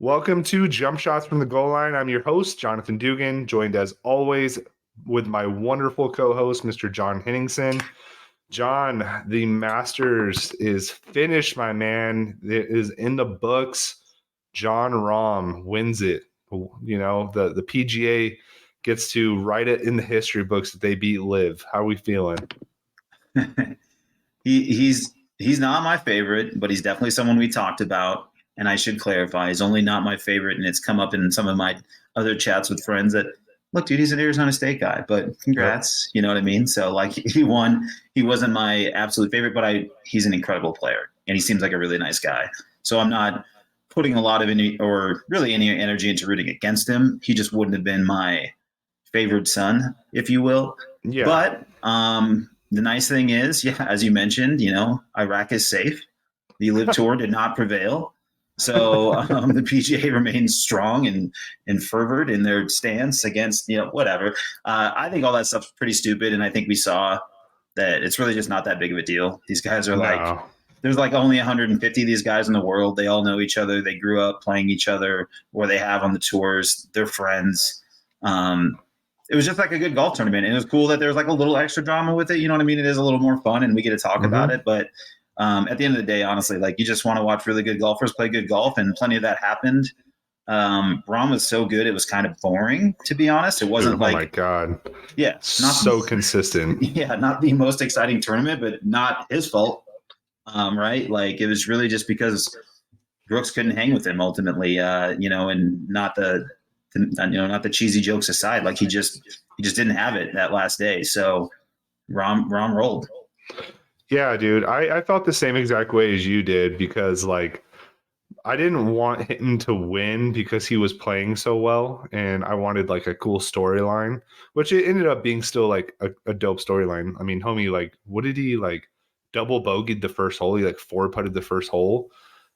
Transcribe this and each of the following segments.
Welcome to Jump Shots from the Goal Line. I'm your host, Jonathan Dugan, joined as always with my wonderful co-host, Mr. John Henningsen. John, the Masters is finished, my man. It is in the books. Jon Rahm wins it. You know, the PGA gets to write it in the history books that they beat Liv. How are we feeling? He's not my favorite, but he's definitely someone we talked about. And I should clarify, he's only not my favorite, and it's come up in some of my other chats with friends that look, dude, he's an Arizona State guy, but congrats, you know what I mean? So like he won. He wasn't my absolute favorite, but he's an incredible player, and he seems like a really nice guy. So I'm not putting a lot of any energy into rooting against him. He just wouldn't have been my favored son, if you will. Yeah. But the nice thing is, yeah, as you mentioned, Iraq is safe. The Live Tour did not prevail. So the PGA remains strong and fervent in their stance against, whatever. I think all that stuff's pretty stupid. And I think we saw that it's really just not that big of a deal. These guys are there's like only 150 of these guys in the world. They all know each other. They grew up playing each other, or they have on the tours. They're friends. It was just like a good golf tournament. And it was cool that there was like a little extra drama with it. You know what I mean? It is a little more fun and we get to talk about it. But at the end of the day, honestly, like you just want to watch really good golfers play good golf, and plenty of that happened. Rahm was so good, it was kind of boring, to be honest. It wasn't oh my God. Yeah. Not so consistent. Yeah, not the most exciting tournament, but not his fault. Right? Like it was really just because Brooks couldn't hang with him ultimately, and not the cheesy jokes aside, like he just didn't have it that last day. So Rahm rolled. Yeah, dude, I felt the same exact way as you did because, like, I didn't want him to win because he was playing so well, and I wanted, like, a cool storyline, which it ended up being still, like, a dope storyline. I mean, homie, like, what did he, like, double bogeyed the first hole? He, like, four-putted the first hole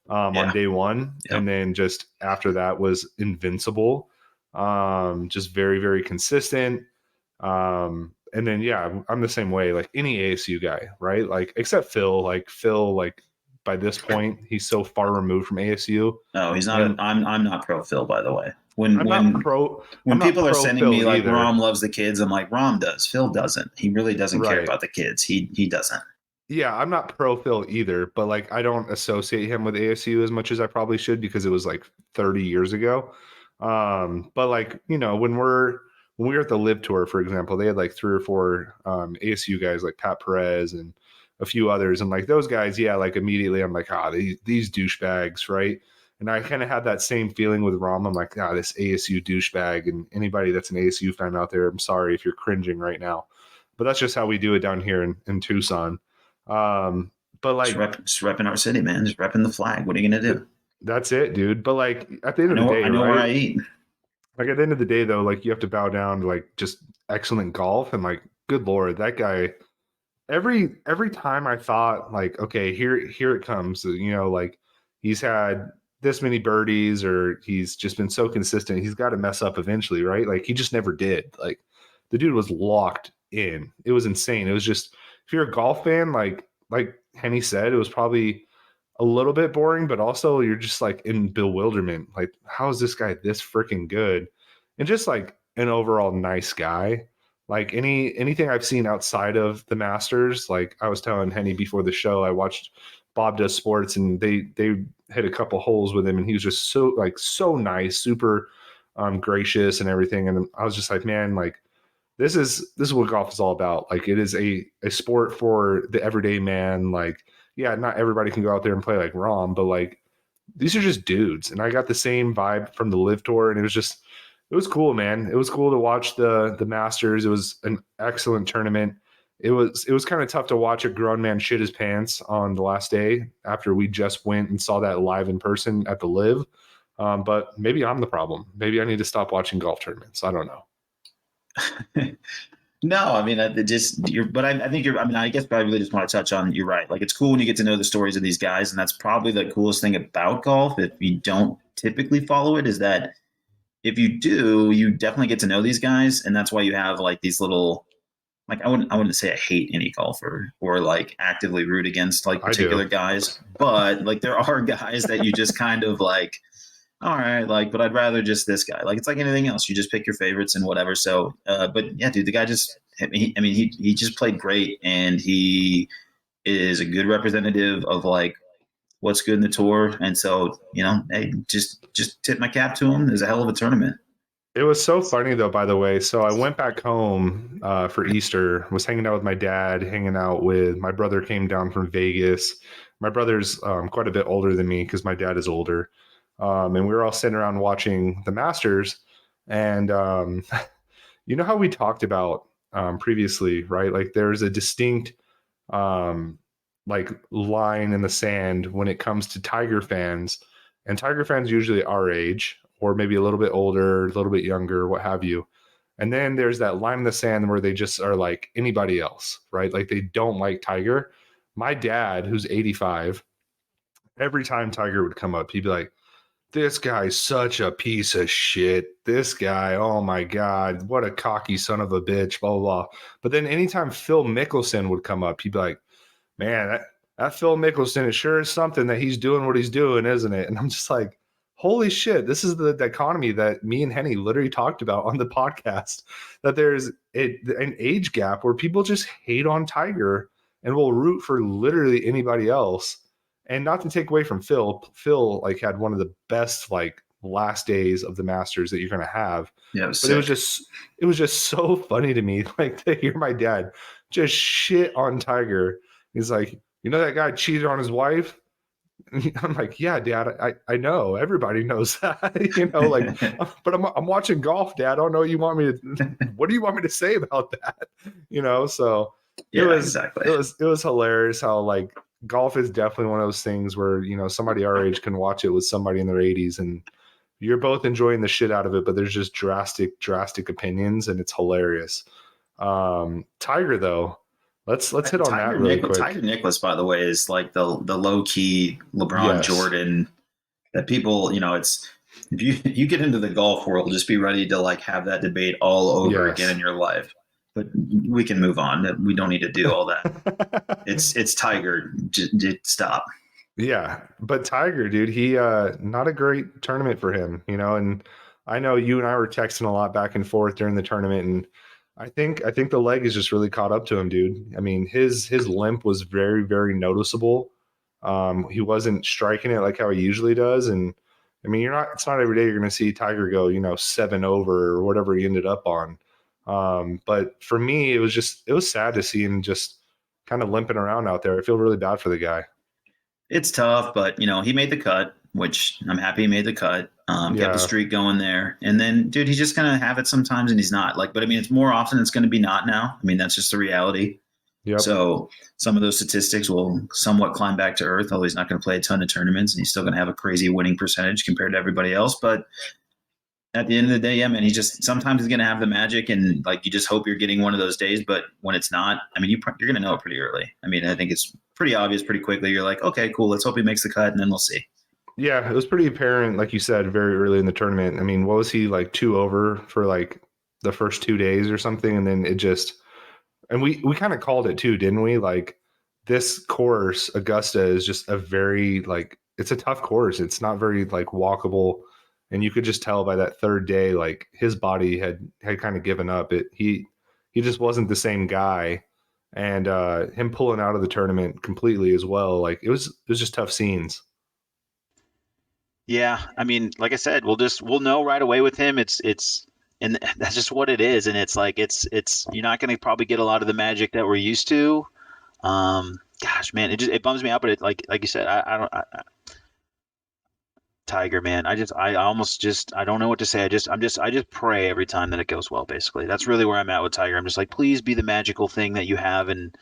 on day one, and then just after that was invincible. Just very, very consistent. And then, yeah, I'm the same way, like any ASU guy, right? Like, except Phil, like by this point, he's so far removed from ASU. No, he's not. I'm not pro Phil, by the way. When people are sending me like Rahm loves the kids, I'm like, Rahm does. Phil doesn't. He really doesn't care about the kids. He doesn't. Yeah, I'm not pro Phil either, but like I don't associate him with ASU as much as I probably should because it was like 30 years ago. But like, when we were at the Live Tour, for example, they had like 3 or 4 ASU guys like Pat Perez and a few others. And like those guys, yeah, like immediately I'm like, these douchebags, right? And I kind of had that same feeling with Rahm. I'm like, this ASU douchebag. And anybody that's an ASU fan out there, I'm sorry if you're cringing right now. But that's just how we do it down here in Tucson. But like just repping our city, man. Just repping the flag. What are you gonna do? That's it, dude. But like at the end of the day, I know right? where I eat. Like at the end of the day, though, like you have to bow down to like just excellent golf, and like, good Lord, that guy. Every time I thought like, okay, here it comes. Like he's had this many birdies, or he's just been so consistent. He's got to mess up eventually, right? Like he just never did. Like the dude was locked in. It was insane. It was just, if you're a golf fan, like Henny said, it was probably a little bit boring, but also you're just like in bewilderment. Like, how is this guy this freaking good? And just like an overall nice guy. Like anything I've seen outside of the Masters, like I was telling Henny before the show, I watched Bob Does Sports, and they hit a couple holes with him, and he was just so nice, super gracious and everything. And I was just like, man, like this is what golf is all about. Like it is a sport for the everyday man. Like, yeah, not everybody can go out there and play like Rahm, but like these are just dudes. And I got the same vibe from the Live Tour, and it was cool, man. It was cool to watch the Masters. It was an excellent tournament. It was kind of tough to watch a grown man shit his pants on the last day after we just went and saw that live in person at the Live. But maybe I'm the problem. Maybe I need to stop watching golf tournaments. I don't know. No, I mean, I think I guess I really just want to touch on, you're right. Like, it's cool when you get to know the stories of these guys. And that's probably the coolest thing about golf, if you don't typically follow it, is that if you do, you definitely get to know these guys. And that's why you have like these little, like, I wouldn't say I hate any golfer or like actively root against like particular guys, but like there are guys that you just kind of like, all right, like, but I'd rather just this guy. Like, it's like anything else. You just pick your favorites and whatever. So, but yeah, dude, the guy just, he just played great, and he is a good representative of like what's good in the tour. And so, hey, just tip my cap to him. There's a hell of a tournament. It was so funny though, by the way. So I went back home for Easter, was hanging out with my dad, hanging out with my brother, came down from Vegas. My brother's quite a bit older than me because my dad is older. And we were all sitting around watching the Masters. And you know how we talked about previously, right? Like there's a distinct like line in the sand when it comes to Tiger fans. And Tiger fans usually our age, or maybe a little bit older, a little bit younger, what have you. And then there's that line in the sand where they just are like anybody else, right? Like they don't like Tiger. My dad, who's 85, every time Tiger would come up, he'd be like, this guy's such a piece of shit. This guy, oh my God, what a cocky son of a bitch, blah, blah, blah. But then anytime Phil Mickelson would come up, he'd be like, man, that Phil Mickelson, it sure is something that he's doing what he's doing, isn't it? And I'm just like, holy shit, this is the dichotomy that me and Henny literally talked about on the podcast, that there's an age gap where people just hate on Tiger and will root for literally anybody else. And not to take away from Phil like had one of the best like last days of the Masters that you're going to have. Yeah, but sick. it was just so funny to me, like to hear my dad just shit on Tiger. He's like, you know, that guy cheated on his wife. I'm like, yeah, Dad, I know. Everybody knows that, like, but I'm watching golf, Dad. I don't know what you want me to, what do you want me to say about that? So yeah, exactly. It was hilarious how like golf is definitely one of those things where, somebody our age can watch it with somebody in their 80s and you're both enjoying the shit out of it, but there's just drastic opinions and it's hilarious. Tiger though, Let's hit on that really quick. Tiger Nicklaus, by the way, is like the low key LeBron Jordan that people, it's if you get into the golf world, just be ready to like have that debate all over again in your life. But we can move on. We don't need to do all that. it's Tiger. Just stop. Yeah, but Tiger, dude, he not a great tournament for him, and I know you and I were texting a lot back and forth during the tournament, and I think the leg is just really caught up to him, dude. I mean, his limp was very, very noticeable. He wasn't striking it like how he usually does. And I mean, it's not every day you're going to see Tiger go, 7 over or whatever he ended up on. But for me, it was sad to see him just kind of limping around out there. I feel really bad for the guy. It's tough, but he made the cut, which I'm happy he made the cut. Kept the streak going there. And then, dude, he's just going to have it sometimes and he's not. But I mean, it's more often it's going to be not now. I mean, that's just the reality. Yep. So some of those statistics will somewhat climb back to earth, although he's not going to play a ton of tournaments and he's still going to have a crazy winning percentage compared to everybody else. But at the end of the day, yeah, man, sometimes he's going to have the magic and like you just hope you're getting one of those days. But when it's not, I mean, you're going to know it pretty early. I mean, I think it's pretty obvious pretty quickly. You're like, okay, cool. Let's hope he makes the cut and then we'll see. Yeah, it was pretty apparent, like you said, very early in the tournament. I mean, what was he like 2 over for like the first 2 days or something? And then it just, and we kind of called it too, didn't we? Like this course, Augusta, is just a very like, it's a tough course. It's not very like walkable. And you could just tell by that third day, like his body had kind of given up. He just wasn't the same guy. And him pulling out of the tournament completely as well. Like it was just tough scenes. Yeah, I mean, like I said, we'll know right away with him. And that's just what it is. And it's like it's you're not going to probably get a lot of the magic that we're used to. Gosh, man, it bums me out. But like you said, I Tiger, man, I don't know what to say. I just pray every time that it goes well. Basically, that's really where I'm at with Tiger. I'm just like, please be the magical thing that you have, and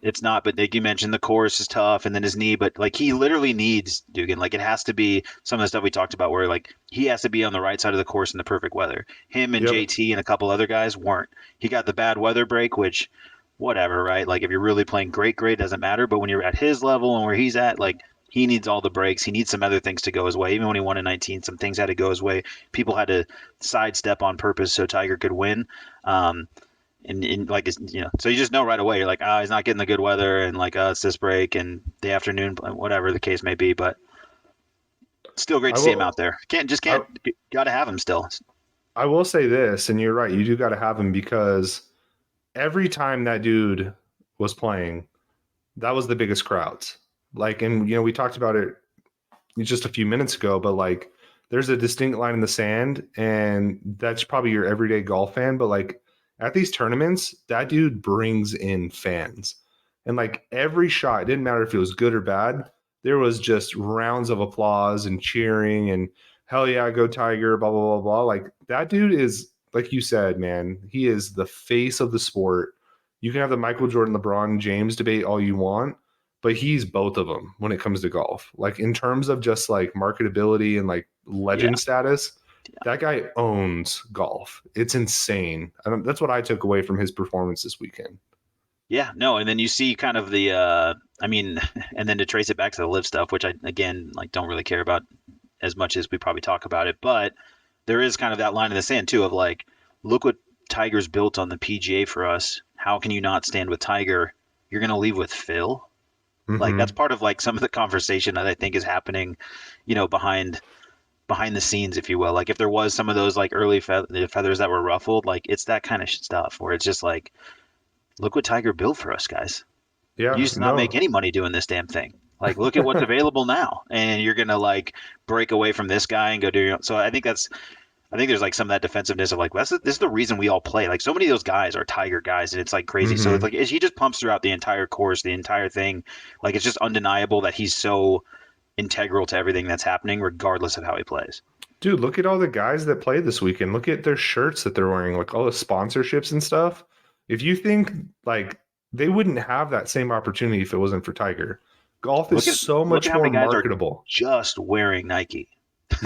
it's not. But like you mentioned, the course is tough, and then his knee. But like he literally needs Dugan. Like it has to be some of the stuff we talked about, where like he has to be on the right side of the course in the perfect weather. Him and JT and a couple other guys weren't. He got the bad weather break, which whatever, right? Like if you're really playing great, it doesn't matter. But when you're at his level and where he's at, like. He needs all the breaks. He needs some other things to go his way. Even when he won in 19, some things had to go his way. People had to sidestep on purpose so Tiger could win. And like, so you just know right away. You're like, he's not getting the good weather, and like, it's this break and the afternoon, whatever the case may be. But Still great I to see him will. out there. I, Got to have him still. I will say this, and you're right. You do got to have him because every time that dude was playing, that was the biggest crowds. Like, and we talked about it just a few minutes ago, but like, there's a distinct line in the sand, and that's probably your everyday golf fan. But like at these tournaments, that dude brings in fans, and like every shot, it didn't matter if it was good or bad. There was just rounds of applause and cheering and hell yeah, go Tiger, blah blah blah blah. Like that dude is, like you said, man, he is the face of the sport. You can have the Michael Jordan, LeBron James debate all you want, but he's both of them when it comes to golf. Like in terms of just like marketability and like legend status, that guy owns golf. It's insane. That's what I took away from his performance this weekend. Yeah, no, and then you see kind of the, I mean, and then to trace it back to the live stuff, which I again like don't really care about as much as we probably talk about it, but there is kind of that line in the sand too of like, look what Tiger's built on the PGA for us. How can you not stand with Tiger? You're gonna leave with Phil. Like that's part of like some of the conversation that I think is happening, behind the scenes, if you will. Like if there was some of those like early feathers that were ruffled, like it's that kind of stuff where it's just like, look what Tiger built for us, guys. Yeah, You used to not make no, any money doing this damn thing. Like look at what's available now, and you're gonna like break away from this guy and go do your own. So I think there's like some of that defensive-ness of like, this is the reason we all play. Like so many of those guys are Tiger guys, and it's like crazy. So it's like he just pumps throughout the entire course, the entire thing. Like it's just undeniable that he's so integral to everything that's happening, regardless of how he plays. dude, look at all the guys that played this weekend. Look at their shirts that they're wearing, like all the sponsorships and stuff. If you think like they wouldn't have that same opportunity if it wasn't for Tiger, golf is so Look much at how more many guys are marketable. just wearing Nike.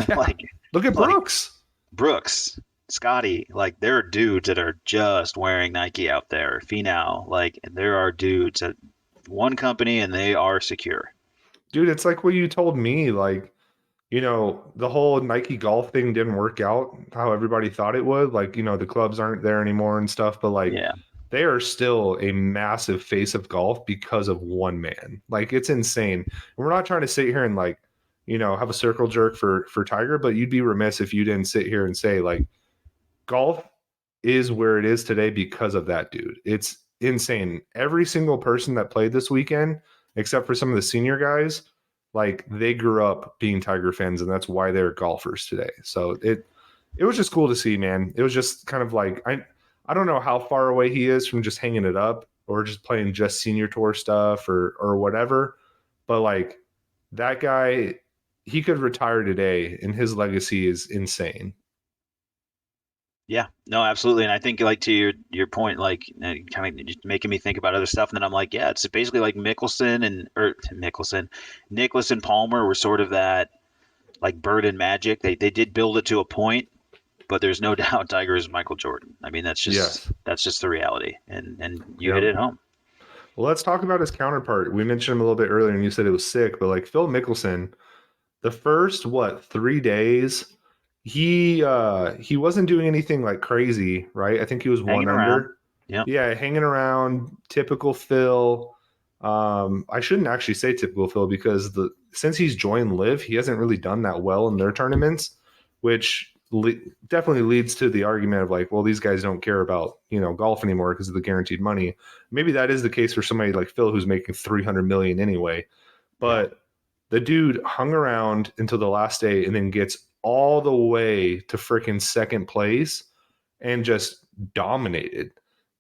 Yeah. Like Look at like Brooks. Brooks, Scotty, like there are dudes that are just wearing Nike out there. Finau, like there are dudes at one company and they are secure. Dude, it's like what you told me. Like, the whole Nike golf thing didn't work out how everybody thought it would. Like, the clubs aren't there anymore and stuff, but like Yeah. they are still a massive face of golf because of one man. Like it's insane. And we're not trying to sit here and like, have a circle jerk for Tiger, but you'd be remiss if you didn't sit here and say like golf is where it is today because of that dude. It's insane. Every single person that played this weekend, except for some of the senior guys, like they grew up being Tiger fans, and that's why they're golfers today. So it was just cool to see, man. It was just kind of like I don't know how far away he is from just hanging it up or just playing just senior tour stuff or whatever, but like that guy, he could retire today, and his legacy is insane. Yeah, no, absolutely. And I think like to your point, like kind of just making me think about other stuff. And then I'm like, yeah, it's basically like Nicklaus and Palmer were sort of that like Bird and Magic. They did build it to a point, but there's no doubt Tiger is Michael Jordan. I mean, Yes. that's just the reality. And you Yep. hit it home. Well, let's talk about his counterpart. We mentioned him a little bit earlier, and you said it was sick, but like Phil Mickelson, the first 3 days, he wasn't doing anything like crazy, right? I think he was Hanging one around. under. Yep. Yeah, hanging around, typical Phil. I shouldn't actually say typical Phil because since he's joined Live, he hasn't really done that well in their tournaments, which definitely leads to the argument of like, well, these guys don't care about golf anymore because of the guaranteed money. Maybe that is the case for somebody like Phil who's making 300 million anyway, but the dude hung around until the last day and then gets all the way to freaking second place and just dominated.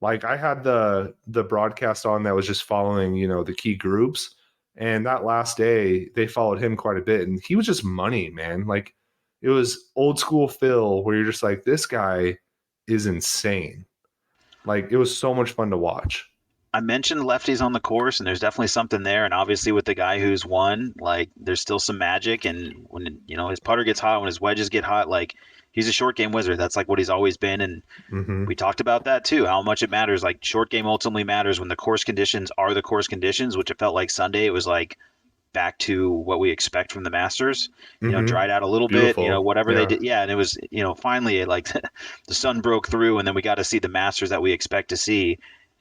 Like I had the broadcast on that was just following, the key groups. And that last day they followed him quite a bit. And he was just money, man. Like it was old school Phil where you're just like, this guy is insane. Like it was so much fun to watch. I mentioned lefties on the course, and there's definitely something there. And obviously, with the guy who's won, like there's still some magic. And when his putter gets hot, when his wedges get hot, like he's a short game wizard. That's like what he's always been. And we talked about that too, how much it matters. Like short game ultimately matters when the course conditions are the course conditions, which it felt like Sunday. It was like back to what we expect from the Masters. Dried out a little Beautiful. bit. Whatever Yeah. they did. Yeah, and it was finally like the sun broke through, and then we got to see the Masters that we expect to see.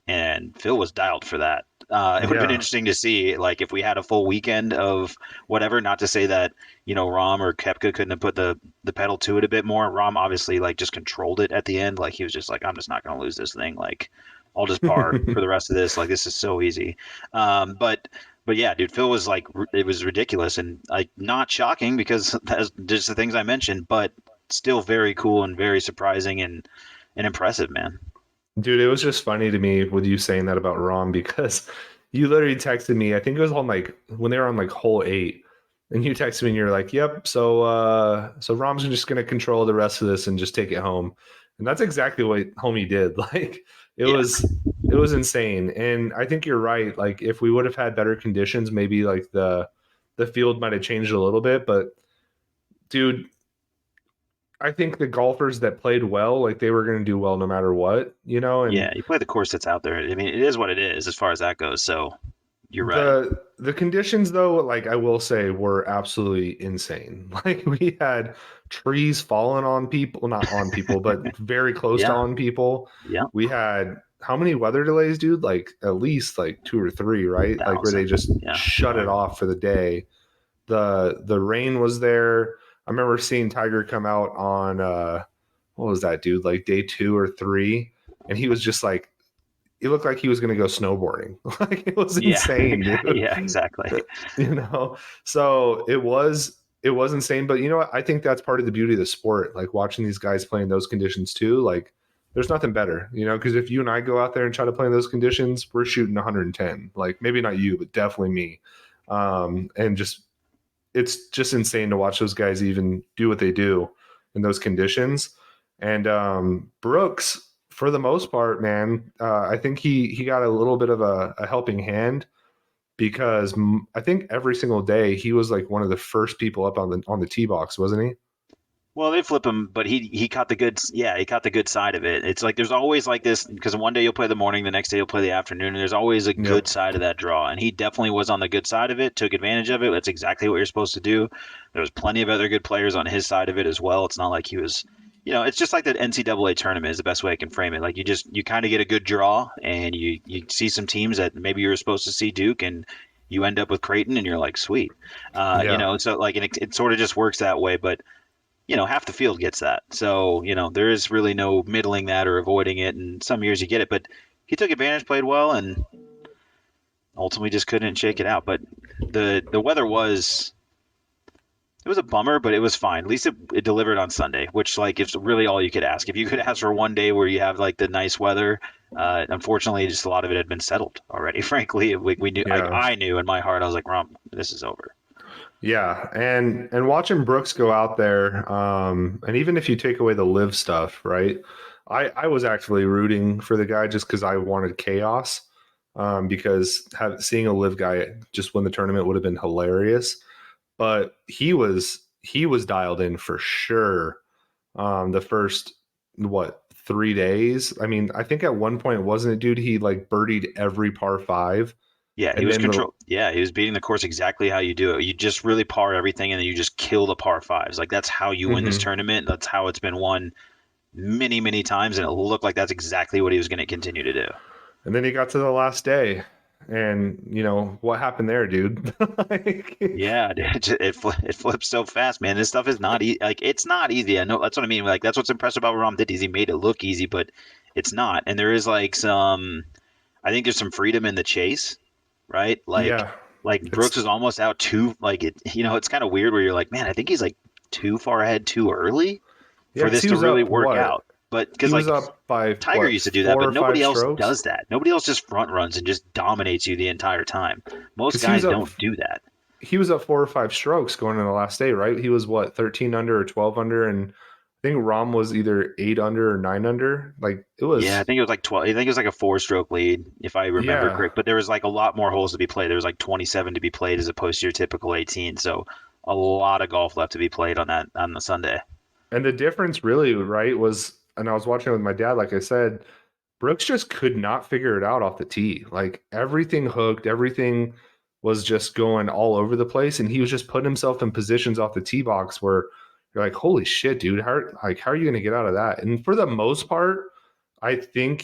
and Phil was dialed for that. It would have been Yeah. interesting to see, like, if we had a full weekend of whatever. Not to say that Rahm or Koepka couldn't have put the pedal to it a bit more. Rahm obviously like just controlled it at the end. Like he was just like, I'm just not going to lose this thing. Like I'll just par for the rest of this. Like this is so easy. But yeah, dude, Phil was like, it was ridiculous and like not shocking because that's just the things I mentioned, but still very cool and very surprising and impressive, man. Dude, it was just funny to me with you saying that about Rom because you literally texted me. I think it was on like when they were on like hole 8, and you texted me and you're like, "Yep, so Rom's just gonna control the rest of this and just take it home." And that's exactly what homie did. Like it Yeah. was it was insane. And I think you're right. Like if we would have had better conditions, maybe like the field might have changed a little bit. But dude, I think the golfers that played well, like they were going to do well no matter what, and Yeah, you play the course that's out there. I mean, it is what it is as far as that goes. So you're right. the conditions though, like I will say, were absolutely insane. Like we had trees falling on people, not on people, but very close to Yeah, on people. yeah, We had how many weather delays, dude? Like at least like 2 or 3, right? Like where they 1,000. just Yeah, shut it off for the day. The rain was there. I remember seeing Tiger come out on what was that, dude? Like day 2 or 3, and he was just like, it looked like he was going to go snowboarding. Like it was yeah, insane, dude. yeah, exactly. So it was insane. But you know what? I think that's part of the beauty of the sport. Like watching these guys play in those conditions too. Like there's nothing better, because if you and I go out there and try to play in those conditions, we're shooting 110. Like maybe not you, but definitely me. And just it's just insane to watch those guys even do what they do in those conditions. And Brooks, for the most part, man, I think he got a little bit of a helping hand because I think every single day he was like one of the first people up on the tee box, wasn't he? Well, they flip him, but he caught the good. Yeah, he caught the good side of it. It's like there's always like this because one day you'll play the morning, the next day you'll play the afternoon, and there's always a good Yep. side of that draw. And he definitely was on the good side of it, took advantage of it. That's exactly what you're supposed to do. There was plenty of other good players on his side of it as well. It's not like he was, it's just like the NCAA tournament is the best way I can frame it. Like you kind of get a good draw, and you see some teams that maybe you were supposed to see Duke, and you end up with Creighton, and you're like, sweet, Yeah. So like, and it sort of just works that way, but half the field gets that. So, there is really no middling that or avoiding it. And some years you get it, but he took advantage, played well, and ultimately just couldn't shake it out. But the weather it was a bummer, but it was fine. At least it delivered on Sunday, which like is really all you could ask. If you could ask for one day where you have like the nice weather, unfortunately, just a lot of it had been settled already. Frankly, we knew, like Yeah. I knew in my heart, I was like, Rom, this is over. Yeah, and watching Brooks go out there, and even if you take away the live stuff, right? I was actually rooting for the guy just because I wanted chaos, because seeing a live guy just win the tournament would have been hilarious. But he was dialed in for sure. The first what 3 days? I mean, I think at one point wasn't it, dude? He like birdied every par five, Yeah, he and was then control. Yeah, he was beating the course exactly how you do it. You just really par everything, and then you just kill the par fives. Like that's how you win this Mhm. tournament. That's how it's been won many, many times, and it looked like that's exactly what he was going to continue to do. And then he got to the last day, and what happened there, dude? Like, Yeah, it flips so fast, man. This stuff is not easy. Like it's not easy. I know that's what I mean. Like that's what's impressive about Rom Diddy is he made it look easy, but it's not. And there is like I think there's some freedom in the chase, right? yeah, Like Brooks it's is almost out too. Like it's kind of weird where you're like, man, I think he's like too far ahead too early yeah, for because this he to was really up work what? out. But because He was like up by Tiger what used to do that, 4 but or 5 nobody else strokes? does that. Nobody else just front runs and just dominates you the entire time. Most Because he was guys up don't do that. he was up 4 or 5 strokes going in the last day, right? He was what 13 under or 12 under, and I think Rom was either 8 under or 9 under. Like it Yeah, I was, think it was like 12. I think it was like a four-stroke lead, if I remember yeah. correct. But there was like a lot more holes to be played. There was like 27 to be played as opposed to your typical 18. So a lot of golf left to be played on the Sunday. And the difference really, right, was, and I was watching it with my dad, like I said, Brooks just could not figure it out off the tee. Like everything hooked, everything was just going all over the place, and he was just putting himself in positions off the tee box where you're like, "Holy shit, dude! How are you going to get out of that?" And for the most part, I think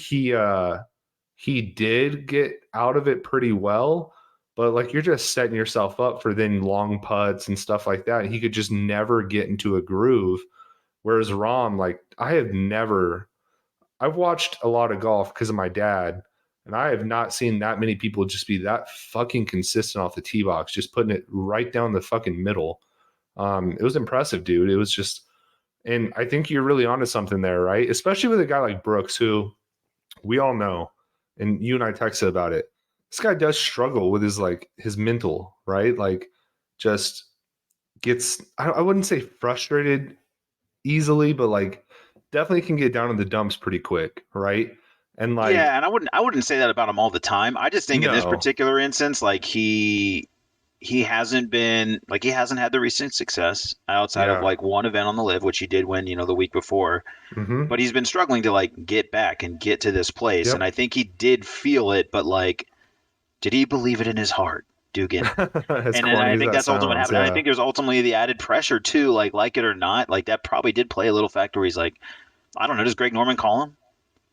he did get out of it pretty well, but like you're just setting yourself up for then long putts and stuff like that. He could just never get into a groove. Whereas Rahm, like I've watched a lot of golf because of my dad, and I have not seen that many people just be that fucking consistent off the tee box, just putting it right down the fucking middle. It was impressive, dude. It was just, and I think you're really onto something there, right? Especially with a guy like Brooks, who we all know, and you and I texted about it. This guy does struggle with his mental, right? Like, just gets, I wouldn't say frustrated easily, but like definitely can get down in the dumps pretty quick, right? And like, yeah, and I wouldn't say that about him all the time. I just think in this no, particular instance, like he hasn't had the recent success outside of yeah, like one event on the live, which he did win, the week before. mm-hmm, But he's been struggling to like get back and get to this place. And yep. I think he did feel it, but like, did he believe it in his heart, Dugan? As And corny I as think that that's ultimately what sounds, happened. And I yeah, think there's ultimately the added pressure too, like it or not, like that probably did play a little factor where he's like, I don't know, does Greg Norman call him?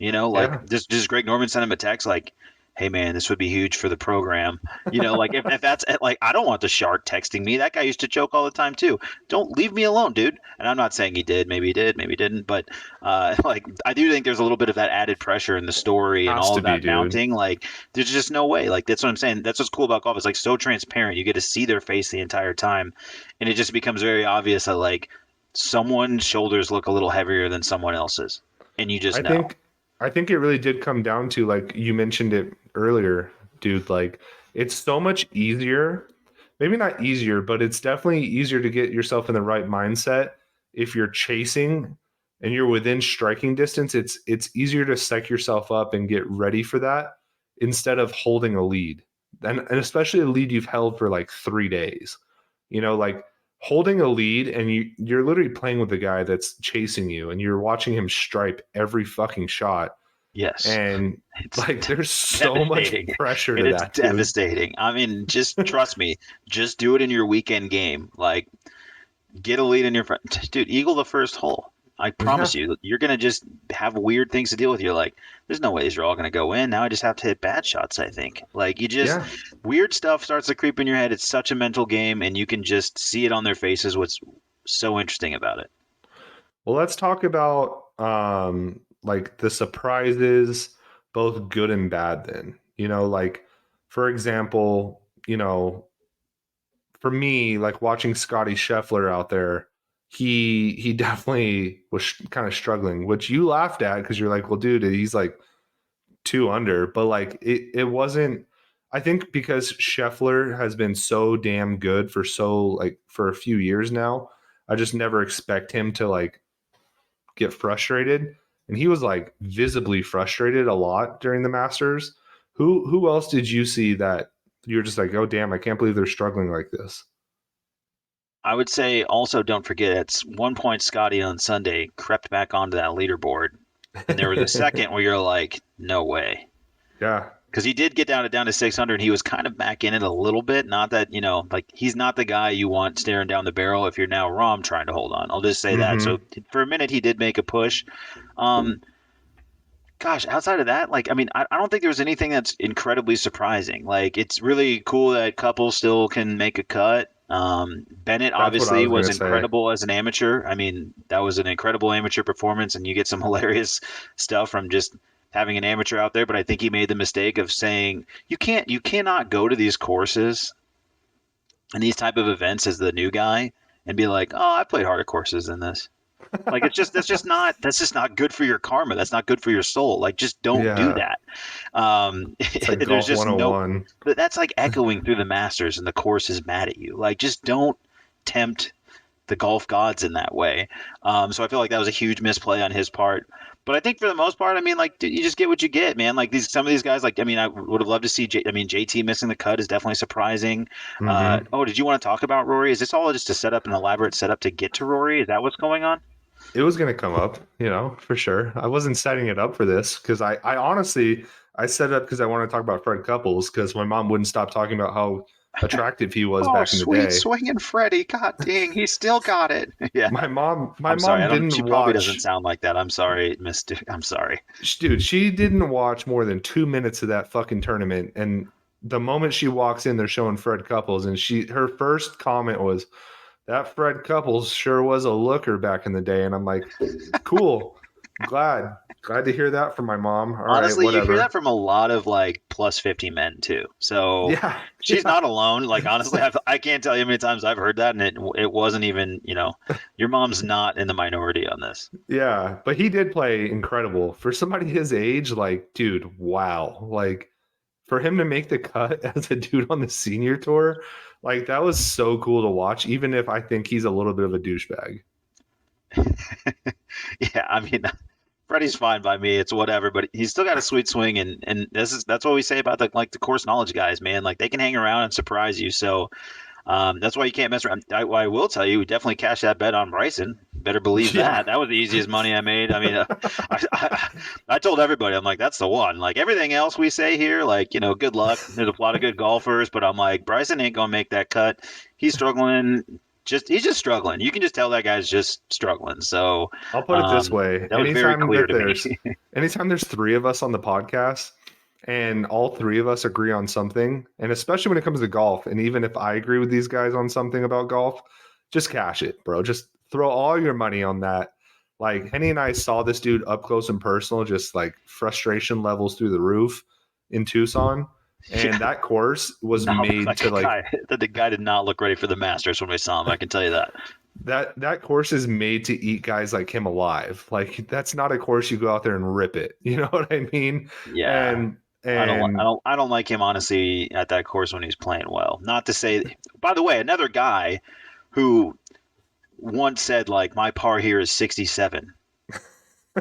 Like yeah. does Greg Norman send him a text like, "Hey man, this would be huge for the program." Like if that's like I don't want the shark texting me. That guy used to choke all the time too. Don't leave me alone, dude. And I'm not saying he did. Maybe he did. Maybe he didn't. But like I do think there's a little bit of that added pressure in the story and Has all to of be, that dude. mounting. Like there's just no way. Like that's what I'm saying. That's what's cool about golf. It's like so transparent. You get to see their face the entire time, and it just becomes very obvious that like someone's shoulders look a little heavier than someone else's, and you just I know. think I think it really did come down to, like you mentioned it earlier, dude, like it's so much easier. Maybe not easier, but it's definitely easier to get yourself in the right mindset if you're chasing and you're within striking distance. It's easier to psych yourself up and get ready for that instead of holding a lead. And especially a lead you've held for like 3 days. Like holding a lead and you're literally playing with the guy that's chasing you and you're watching him stripe every fucking shot, Yes. and It's like there's so much devastating. pressure And to it's that, dude. devastating. I mean, just trust me. Just do it in your weekend game. Like, get a lead in your front. Dude, eagle the first hole. I Yeah, promise you, you're going to just have weird things to deal with. You're like, there's no way these are all going to go in. Now I just have to hit bad shots, I think. Like, yeah. weird stuff starts to creep in your head. It's such a mental game, and you can just see it on their faces. What's so interesting about it. Well, let's talk about like the surprises, both good and bad then. Like for example, for me, like watching Scotty Scheffler out there, he definitely was kind of struggling, which you laughed at because you're like, well, dude, he's like 2 under, but like it wasn't. I think because Scheffler has been so damn good for a few years now, I just never expect him to like get frustrated. And he was like visibly frustrated a lot during the Masters. Who else did you see that you're just like, oh damn, I can't believe they're struggling like this? I would say also don't forget at one point Scotty on Sunday crept back onto that leaderboard, and there was a second where you're like, no way, Yeah. because he did get down to 600, and he was kind of back in it a little bit. Not that like he's not the guy you want staring down the barrel if you're now Rom trying to hold on. I'll just say that. Mm-hmm. So for a minute he did make a push. Um, Gosh, outside of that, like, I mean, I don't think there's anything that's incredibly surprising. Like, it's really cool that Couples still can make a cut. Bennett That's what I obviously was was gonna say. incredible as an amateur. I mean, that was an incredible amateur performance, and you get some hilarious stuff from just having an amateur out there. But I think he made the mistake of saying you cannot go to these courses and these type of events as the new guy and be like, oh, I played harder courses than this. Like that's just not good for your karma. That's not good for your soul. Like just don't do Yeah. that. It's like There's golf just no 101. but that's like echoing through the Masters and the course is mad at you. Like just don't tempt the golf gods in that way. So I feel like that was a huge misplay on his part. But I think for the most part, I mean, like dude, you just get what you get, man. Like some of these guys, like I mean, I would have loved to see. JT missing the cut is definitely surprising. Mm-hmm. Oh, did you want to talk about Rory? Is this all just a setup, an elaborate setup to get to Rory? Is that what's going on? It was gonna come up, for sure. I wasn't setting it up for this because I honestly I set it up because I want to talk about Fred Couples because my mom wouldn't stop talking about how attractive he was Oh, back in the sweet day. swinging Freddie. God dang, he still got it. Yeah. My mom I'm sorry. didn't She probably watch. doesn't sound like that. I'm sorry, Mister. I'm sorry. Dude, she didn't watch more than 2 minutes of that fucking tournament, and the moment she walks in, they're showing Fred Couples, and her first comment was, "That Fred Couples sure was a looker back in the day." And I'm like, "Cool, glad to hear that from my mom." All Honestly, right, you whatever. hear that from a lot of like plus 50 men too. So Yeah, she's not alone. Like honestly, I can't tell you how many times I've heard that, and it wasn't even your mom's not in the minority on this. yeah, but he did play incredible for somebody his age. Like, dude, wow, like for him to make the cut as a dude on the senior tour, like that was so cool to watch. Even if I think he's a little bit of a douchebag. Yeah, I mean, Freddie's fine by me. It's whatever, but he's still got a sweet swing, and that's what we say about the course knowledge guys, man. Like they can hang around and surprise you. So that's why you can't mess around. I will tell you, we definitely cashed that bet on Bryson. Better believe Yeah. that. That was the easiest money I made. I mean, I told everybody, I'm like, that's the one. Like everything else we say here, like, good luck. There's a lot of good golfers, but I'm like, Bryson ain't going to make that cut. He's struggling. He's just struggling. You can just tell that guy's just struggling. So I'll put it this way. that was very clear to me. Anytime there's three of us on the podcast and all three of us agree on something, and especially when it comes to golf, and even if I agree with these guys on something about golf, just cash it, bro. Just throw all your money on that. Like Henny and I saw this dude up close and personal, just like frustration levels through the roof in Tucson. And that course was made to the guy did not look ready for the Masters when we saw him. I can tell you that. That course is made to eat guys like him alive. Like that's not a course you go out there and rip it. You know what I mean? Yeah. And I don't like him honestly at that course when he's playing well. Not to say, by the way, another guy who once said like my par here is 67.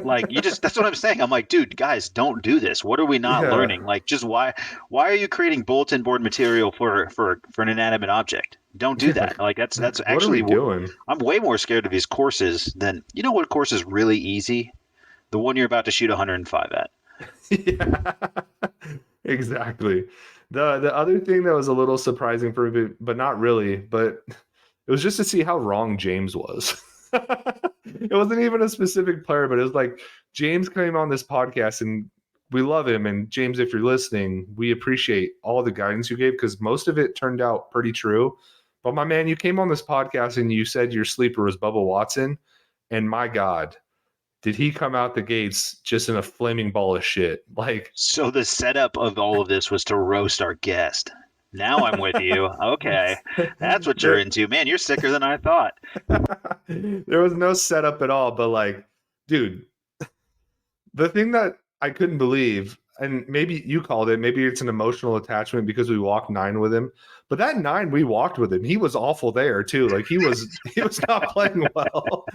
Like that's what I'm saying. I'm like, dude, guys, don't do this. What are we not learning? Like, just why are you creating bulletin board material for an inanimate object? Don't do that. Like that's actually what are we doing? I'm way more scared of these courses than what course is really easy? The one you're about to shoot 105 at. Yeah, exactly. The other thing that was a little surprising for me, but not really, but it was just to see how wrong James was. It wasn't even a specific player, but it was like James came on this podcast and we love him. And James, if you're listening, we appreciate all the guidance you gave because most of it turned out pretty true. But my man, you came on this podcast and you said your sleeper was Bubba Watson. And my God, did he come out the gates just in a flaming ball of shit? Like, so the setup of all of this was to roast our guest. Now I'm with you. Okay. That's what you're into. Man, you're sicker than I thought. There was no setup at all, but like, dude, the thing that I couldn't believe, and maybe you called it, maybe it's an emotional attachment because we walked 9 with him, but that 9 we walked with him, he was awful there too. Like he was not playing well.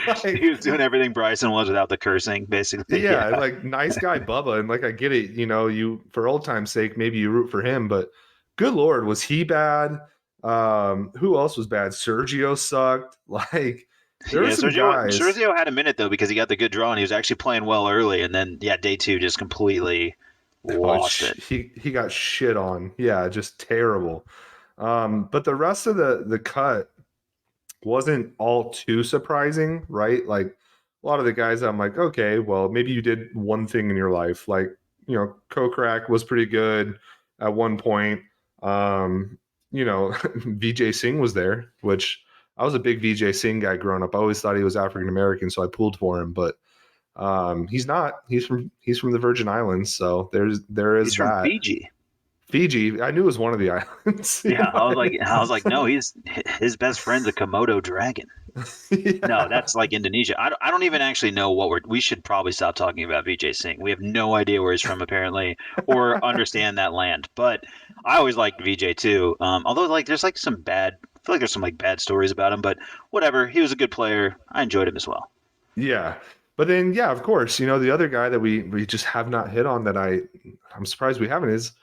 Like, he was doing everything Bryson was without the cursing, basically. Yeah, like nice guy Bubba, and like I get it, you for old time's sake, maybe you root for him, but good Lord, was he bad? Who else was bad? Sergio sucked. Like there were some guys. Sergio had a minute though because he got the good draw and he was actually playing well early, and then day 2 just completely lost it. He got shit on. Yeah, just terrible. But the rest of the cut wasn't all too surprising, right? Like a lot of the guys, I'm like, okay, well, maybe you did one thing in your life. Like, Kokrak was pretty good at one point. Vijay Singh was there, which I was a big Vijay Singh guy growing up. I always thought he was African American, so I pulled for him, but he's not. He's from the Virgin Islands, so there is he's from that. Fiji. I knew it was one of the islands. Yeah, I was like, no, his best friend's a Komodo dragon. Yeah. No, that's like Indonesia. I don't even actually know we should probably stop talking about Vijay Singh. We have no idea where he's from apparently, or understand that land. But I always liked Vijay too. Although there's some bad. I feel like there's some bad stories about him, but whatever. He was a good player. I enjoyed him as well. Yeah. But then, yeah, of course, the other guy that we just have not hit on that I'm surprised we haven't is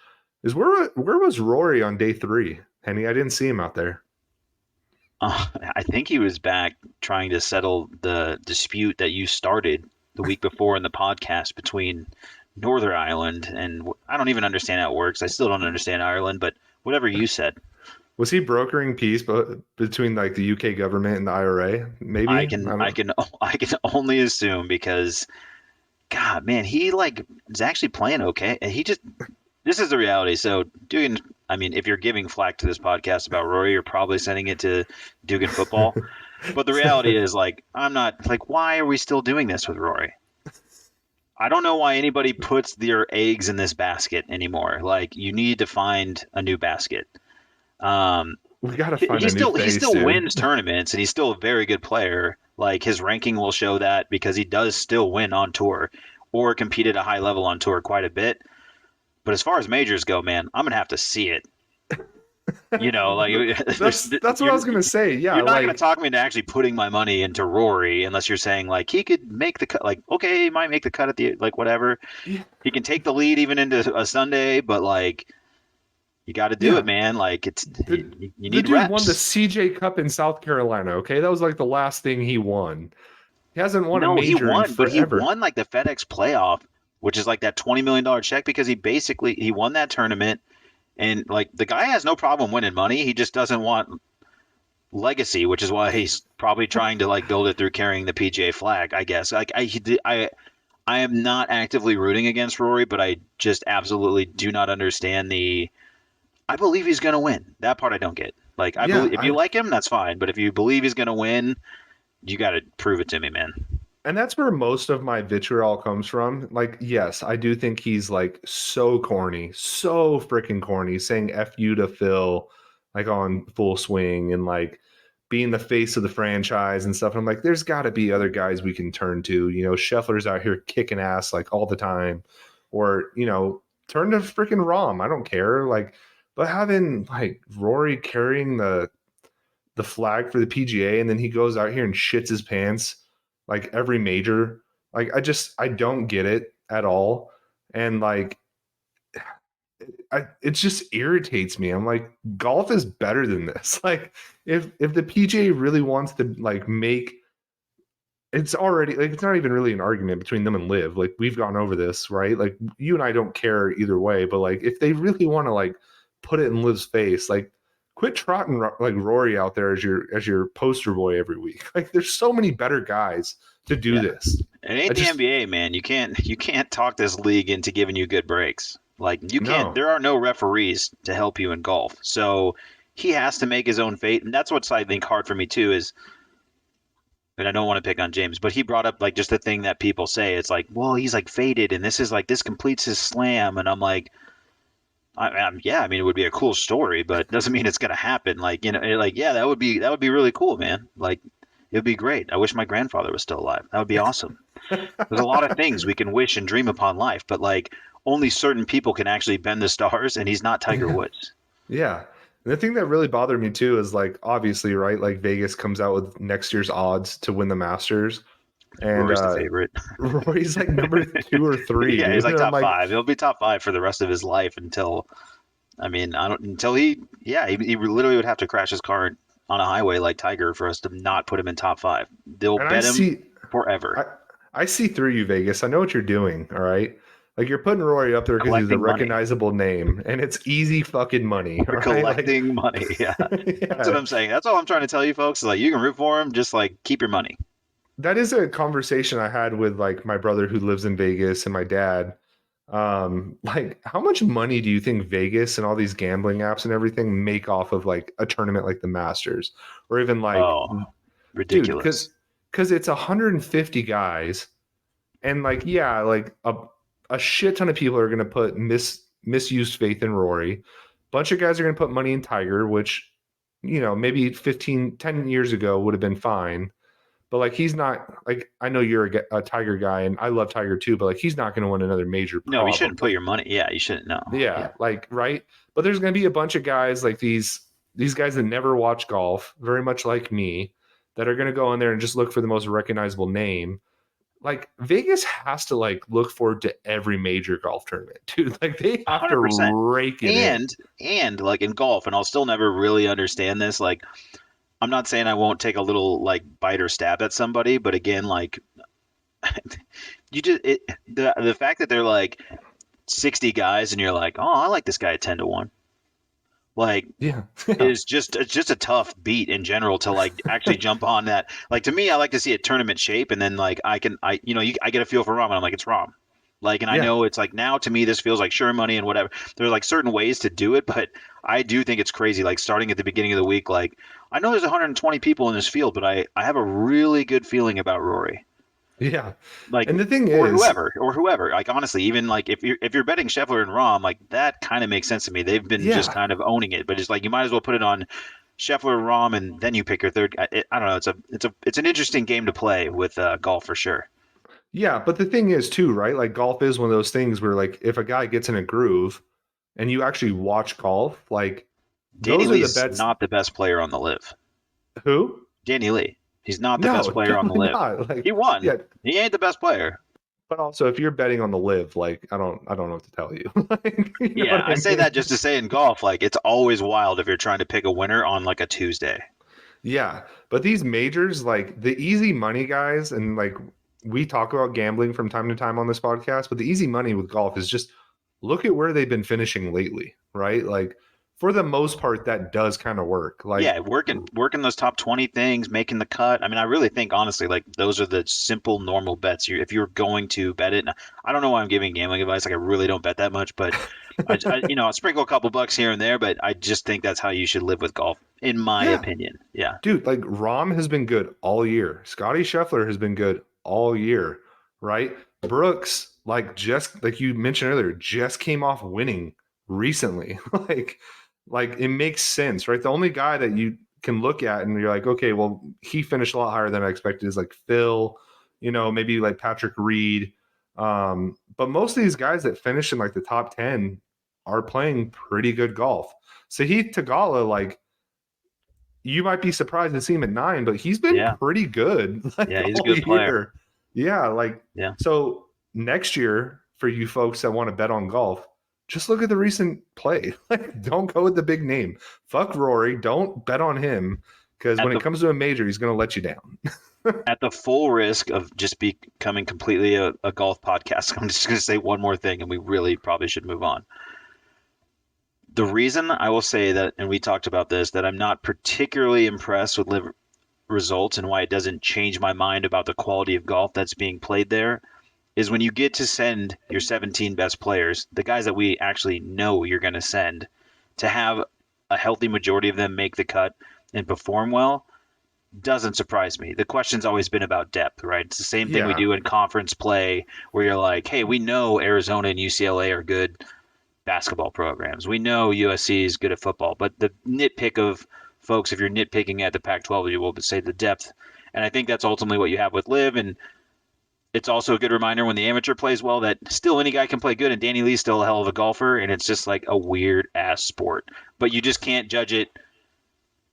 where was Rory on day 3? Henny, I didn't see him out there. I think he was back trying to settle the dispute that you started the week before in the podcast between Northern Ireland and I don't even understand how it works. I still don't understand Ireland, but whatever you said. Was he brokering peace between like the UK government and the IRA? Maybe I can I can only assume because God, man, he like is actually playing okay. And he just this is the reality. So Dugan, I mean, if you're giving flack to this podcast about Rory, you're probably sending it to Dugan football. But the reality is like I'm not like why are we still doing this with Rory? I don't know why anybody puts their eggs in this basket anymore. Like you need to find a new basket. Um, we gotta find he a new he face, still dude. wins tournaments and he's still a very good player. Like his ranking will show that because he does still win on tour or compete at a high level on tour quite a bit. But as far as majors go, man, I'm gonna have to see it. You know, like that's what I was gonna say. Yeah, you're not like gonna talk me into actually putting my money into Rory unless you're saying like he could make the cut. Like okay, he might make the cut at the like whatever. Yeah. He can take the lead even into a Sunday, but like you got to do Yeah. it, man. Like it's you the need dude reps. won the CJ Cup in South Carolina. Okay, that was like the last thing he won. He hasn't won a No, he major won, in but he forever. won like the FedEx playoff, which is like that $20 million check because he won that tournament. And like the guy has no problem winning money. He just doesn't want legacy, which is why he's probably trying to like build it through carrying the PGA flag, I guess. Like I am not actively rooting against Rory, but I just absolutely do not understand I believe he's going to win. That part I don't get. Like I believe if you like him, that's fine, but if you believe he's going to win, you got to prove it to me, man. And that's where most of my vitriol comes from. Like, yes, I do think he's like so corny, so freaking corny, saying F you to Phil, like on Full Swing and like being the face of the franchise and stuff. And I'm like, there's got to be other guys we can turn to. You know, Scheffler's out here kicking ass like all the time. Or, you know, turn to freaking Rahm. I don't care. Like, but having like Rory carrying the flag for the PGA and then he goes out here and shits his pants like every major. Like I don't get it at all. And like it just irritates me. I'm like, golf is better than this. Like if the PGA really wants to like make it's already like it's not even really an argument between them and Liv. Like we've gone over this, right? Like you and I don't care either way, but like if they really want to like put it in Liv's face, like quit trotting like Rory out there as your poster boy every week. Like there's so many better guys to do this. It ain't the NBA, man. You can't talk this league into giving you good breaks. Like you can't. No. There are no referees to help you in golf, so he has to make his own fate, and that's what's I think hard for me too. Is and I don't want to pick on James, but he brought up like just the thing that people say. It's like, well, he's like faded, and this is like this completes his slam, and I'm like, yeah, I mean, it would be a cool story, but it doesn't mean it's gonna happen. Like you know, like yeah, that would be really cool, man. Like it would be great. I wish my grandfather was still alive. That would be awesome. There's a lot of things we can wish and dream upon life, but like only certain people can actually bend the stars, and he's not Tiger Woods. Yeah. And the thing that really bothered me too is like obviously, right? Like Vegas comes out with next year's odds to win the Masters. And Rory's the favorite. Rory's like number 2 or 3. Yeah, he's like top top 5. He'll be top 5 for the rest of his life until he literally would have to crash his car on a highway like Tiger for us to not put him in top 5. They'll bet him forever. I see through you, Vegas. I know what you're doing. All right. Like you're putting Rory up there because he's a recognizable name and it's easy fucking money. You're collecting money. Yeah. That's what I'm saying. That's all I'm trying to tell you folks. Like you can root for him, just like keep your money. That is a conversation I had with like my brother who lives in Vegas and my dad. Like how much money do you think Vegas and all these gambling apps and everything make off of like a tournament like the Masters or even like ridiculous? Because it's 150 guys and like yeah, like a shit ton of people are going to put misused faith in Rory. Bunch of guys are going to put money in Tiger, which, you know, maybe 10 years ago would have been fine. But like, he's not like, I know you're a Tiger guy and I love Tiger too, but like, he's not going to win another major. No, you shouldn't put your money. Yeah, you shouldn't. No. Yeah. Like, right. But there's going to be a bunch of guys like these guys that never watch golf, very much like me, that are going to go in there and just look for the most recognizable name. Like Vegas has to like look forward to every major golf tournament, dude. Like they have 100%. To rake it in. And like in golf, and I'll still never really understand this. Like, I'm not saying I won't take a little like bite or stab at somebody, but again, like the fact that they're like 60 guys and you're like, oh, I like this guy at 10-1. Like, Yeah. it's just a tough beat in general to like actually jump on that. Like to me, I like to see it tournament shape, and then like I get a feel for Rom, and I'm like, it's Rom. Like, and I Yeah. know it's like now to me this feels like sure money and whatever. There's like certain ways to do it, but I do think it's crazy. Like starting at the beginning of the week, like I know there's 120 people in this field, but I have a really good feeling about Rory. Yeah. Like And the thing or is, whoever. Like honestly, even like if you're betting Scheffler and Rahm, like that kind of makes sense to me. They've been just yeah. kind of owning it, but it's like you might as well put it on Scheffler, Rahm, and then you pick your third. I don't know. It's an interesting game to play with golf for sure. Yeah, but the thing is too, right? Like golf is one of those things where like if a guy gets in a groove and you actually watch golf, like Danny those are the Lee's bets. not the best player on the live. Who? Danny Lee. He's not the No, best player on the definitely live. not. Like He won. yeah, He ain't the best player. but also if you're betting on the live, like I don't know what to tell you. Like, you know Yeah, what I say mean? that just to say in golf, like it's always wild if you're trying to pick a winner on like a Tuesday. Yeah, but these majors, like the easy money guys, and like we talk about gambling from time to time on this podcast, but the easy money with golf is just look at where they've been finishing lately, right? Like for the most part, that does kind of work. Like, Yeah, working those top 20 things, making the cut. I mean, I really think honestly, like those are the simple, normal bets. If you're going to bet it, I don't know why I'm giving gambling advice. Like I really don't bet that much, but I'll sprinkle a couple bucks here and there. But I just think that's how you should live with golf, in my yeah, opinion. Yeah, dude, like Rahm has been good all year. Scotty Scheffler has been good all year, right? Brooks, like just like you mentioned earlier, just came off winning recently. like it makes sense, right? The only guy that you can look at and you're like, okay, well, he finished a lot higher than I expected is like Phil, maybe like Patrick Reed. But most of these guys that finish in like the top 10 are playing pretty good golf. Sahith Tagala, like you might be surprised to see him at 9, but he's been yeah, pretty good like yeah. He's a all good player. year. Yeah, like Yeah. so next year for you folks that want to bet on golf, just look at the recent play. Like don't go with the big name. Fuck Rory. Don't bet on him because when it comes to a major, he's going to let you down. At the full risk of just becoming completely a golf podcast, I'm just going to say one more thing, and we really probably should move on. The reason I will say that, and we talked about this, that I'm not particularly impressed with live results and why it doesn't change my mind about the quality of golf that's being played there is when you get to send your 17 best players, the guys that we actually know you're going to send, to have a healthy majority of them make the cut and perform well doesn't surprise me. The question's always been about depth, right? It's the same thing we Yeah. do in conference play where you're like, hey, we know Arizona and UCLA are good basketball programs. We know USC is good at football, but the nitpick of folks, if you're nitpicking at the Pac-12, you will say the depth. And I think that's ultimately what you have with Liv. And it's also a good reminder when the amateur plays well that still any guy can play good, and Danny Lee's still a hell of a golfer, and it's just like a weird ass sport. But you just can't judge it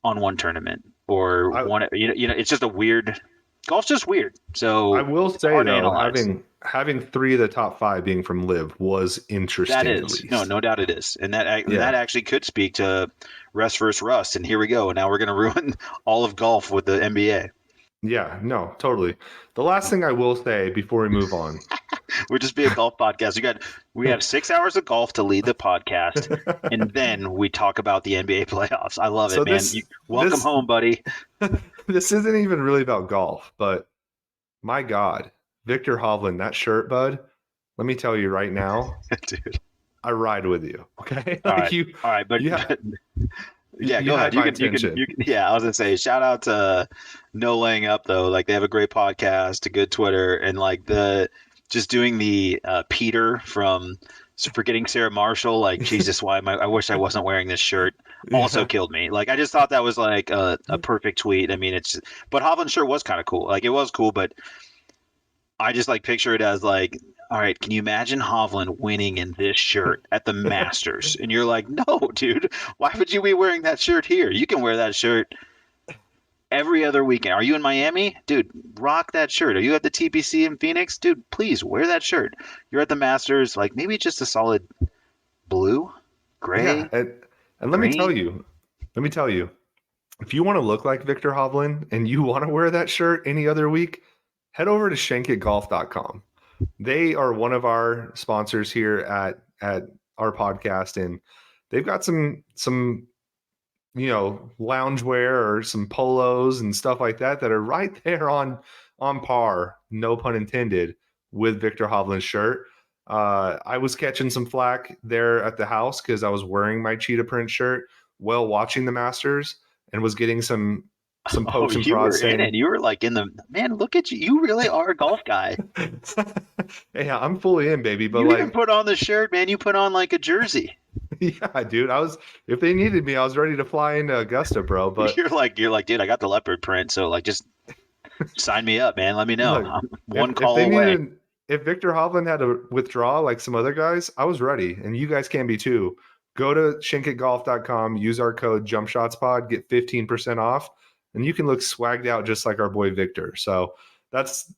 on one tournament or one. It's just a weird. Golf's just weird. So I will say hard to though, analyze. having 3 of the top 5 being from Liv was interesting. That at is least. no doubt it is, and that actually could speak to rest versus rust. And here we go. And now we're going to ruin all of golf with the NBA. Yeah, no, totally. The last thing I will say before we move on. We'll just be a golf podcast. We have 6 hours of golf to lead the podcast, and then we talk about the NBA playoffs. I love it, man. Welcome home, buddy. This isn't even really about golf, but my God, Victor Hovland, that shirt, bud. Let me tell you right now, dude. I ride with you. Okay, all right, but yeah, go ahead. You can. Yeah, I was gonna say, shout out to No Laying Up though. Like they have a great podcast, a good Twitter, and like just doing the Peter from Forgetting Sarah Marshall. Like Jesus, I wish I wasn't wearing this shirt. Also killed me. Like I just thought that was like a perfect tweet. I mean, but Hovland's shirt was kind of cool. Like it was cool, but I just like picture it as like, all right, can you imagine Hovland winning in this shirt at the Masters? And you're like, no, dude, why would you be wearing that shirt here? You can wear that shirt every other weekend. Are you in Miami? Dude, rock that shirt. Are you at the TPC in Phoenix? Dude, please wear that shirt. You're at the Masters, like maybe just a solid blue, gray. Yeah, and let me tell you, if you want to look like Victor Hovland and you want to wear that shirt any other week, head over to shankitgolf.com. They are one of our sponsors here at our podcast, and they've got some loungewear or some polos and stuff like that are right there on par, no pun intended, with Victor Hovland's shirt. I was catching some flack there at the house because I was wearing my cheetah print shirt while watching the Masters and was getting some pokes and you were prods in it. You were like in the man. Look at you. You really are a golf guy. Yeah, I'm fully in, baby. But You like, even put on the shirt, man. You put on like a jersey. yeah, dude, if they needed me, I was ready to fly into Augusta, bro. But You're like, dude, I got the leopard print, so like, just sign me up, man. Let me know. look, I'm one if call they away. if Victor Hovland had to withdraw like some other guys, I was ready, and you guys can be too. Go to shinkitgolf.com, use our code JumpShotsPod, get 15% off, and you can look swagged out just like our boy Victor. So that's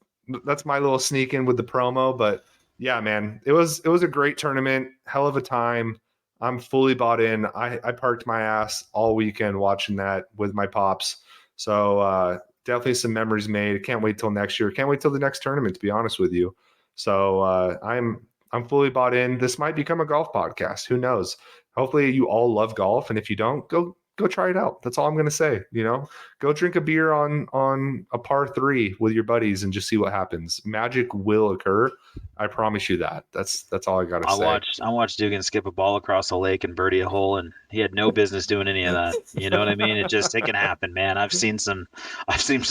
my little sneak in with the promo. But yeah, man, it was a great tournament, hell of a time. I'm fully bought in. I parked my ass all weekend watching that with my pops. So definitely some memories made. Can't wait till next year. Can't wait till the next tournament, to be honest with you. So I'm fully bought in. This might become a golf podcast. Who knows? Hopefully you all love golf, and if you don't, go try it out. That's all I'm going to say. Go drink a beer on a par 3 with your buddies and just see what happens. Magic will occur. I promise you that. That's all I got to say. I watched Dugan skip a ball across the lake and birdie a hole, and he had no business doing any of that. You know what I mean? It can happen, man. I've seen some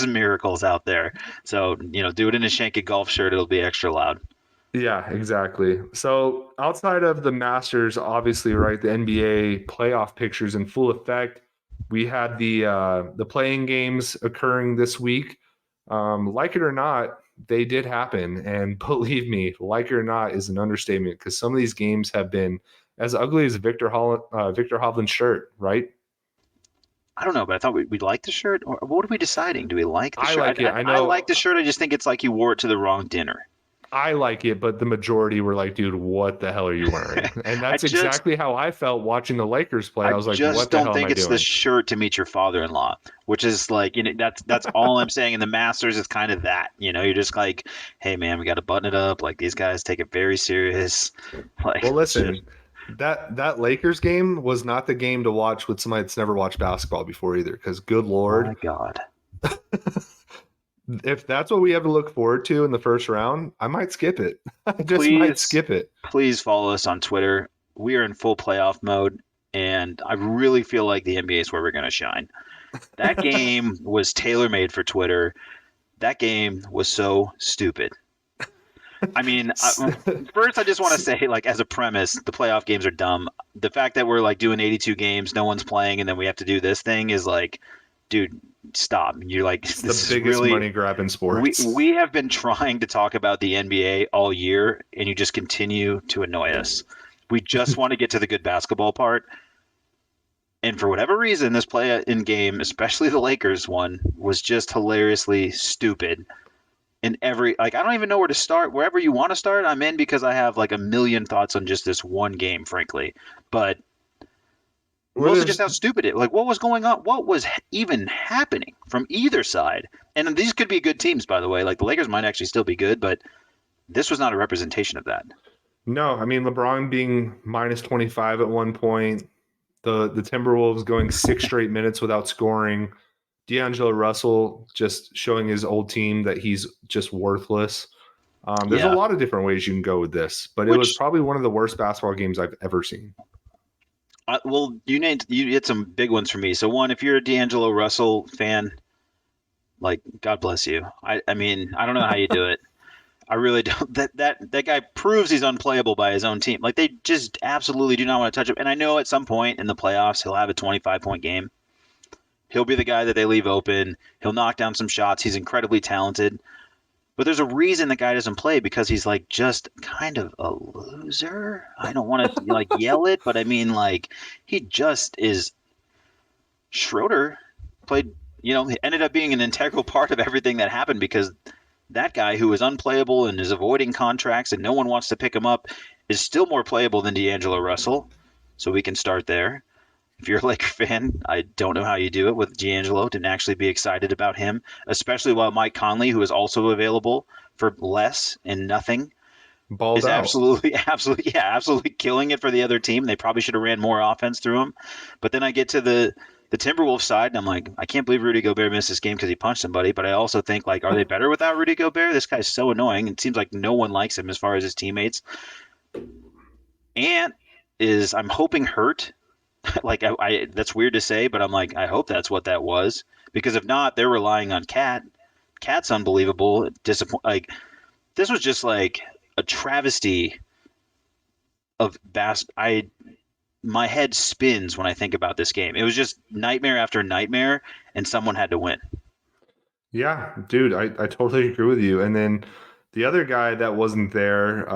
miracles out there. So do it in a Shankit golf shirt. It'll be extra loud. Yeah, exactly. So outside of the Masters, obviously, right, the NBA playoff pictures in full effect. We had the playing games occurring this week. Like it or not, they did happen, and believe me, like it or not is an understatement because some of these games have been as ugly as Victor Hovland's shirt, right? I don't know, but I thought we'd like the shirt. Or what are we deciding? Do we like the shirt? I like it. I know. I like the shirt. I just think it's like you wore it to the wrong dinner. I like it, but the majority were like, dude, what the hell are you wearing? And that's exactly how I felt watching the Lakers play. I was like, what the hell am I doing? I just don't think it's the shirt to meet your father-in-law, which is like, that's all I'm saying. In the Masters, it's kind of that, you're just like, hey man, we got to button it up. Like these guys take it very serious. Like, well, listen, that Lakers game was not the game to watch with somebody that's never watched basketball before either. Because good Lord, my God. If that's what we have to look forward to in the first round, I might skip it. Might skip it. Please follow us on Twitter. We are in full playoff mode, and I really feel like the NBA is where we're going to shine. That game was tailor-made for Twitter. That game was so stupid. I mean, first I just want to say, like, as a premise, the playoff games are dumb. The fact that we're, like, doing 82 games, no one's playing, and then we have to do this thing is like, dude, stop. You're like, it's the biggest money grab in sports. We have been trying to talk about the NBA all year, and you just continue to annoy us. We just want to get to the good basketball part. And for whatever reason, this play-in game, especially the Lakers one, was just hilariously stupid. And I don't even know where to start. Wherever you want to start, I'm in because I have like a million thoughts on just this one game, frankly. But mostly just how stupid it. Like, what was going on? What was even happening from either side? And these could be good teams, by the way. Like the Lakers might actually still be good, but this was not a representation of that. No, I mean LeBron being minus 25 at one point, the Timberwolves going 6 straight minutes without scoring, D'Angelo Russell just showing his old team that he's just worthless. There's a lot of different ways you can go with this, but it was probably one of the worst basketball games I've ever seen. Well, you hit some big ones for me. So one, if you're a D'Angelo Russell fan, like, God bless you. I mean, I don't know how you do it. I really don't. That guy proves he's unplayable by his own team. Like, they just absolutely do not want to touch him. And I know at some point in the playoffs he'll have a 25-point game. He'll be the guy that they leave open. He'll knock down some shots. He's incredibly talented. But there's a reason the guy doesn't play, because he's like just kind of a loser. I don't want to like yell it, but I mean, like, he just is. Schroeder played, he ended up being an integral part of everything that happened, because that guy who is unplayable and is avoiding contracts and no one wants to pick him up is still more playable than D'Angelo Russell. So we can start there. If you're a Laker fan, I don't know how you do it with D'Angelo. Didn't actually be excited about him, especially while Mike Conley, who is also available for less and nothing, is absolutely killing it for the other team. They probably should have ran more offense through him. But then I get to the the Timberwolves side, and I'm like, I can't believe Rudy Gobert missed this game because he punched somebody. But I also think, like, are they better without Rudy Gobert? This guy's so annoying. It seems like no one likes him as far as his teammates. Ant I'm hoping hurt. Like, I that's weird to say, but I'm like, I hope that's what that was, because if not, they're relying on Cat. Cat's unbelievable. Like, this was just like a travesty of my head spins when I think about this game. It was just nightmare after nightmare, and someone had to win. Yeah, dude, I totally agree with you. And then the other guy that wasn't there,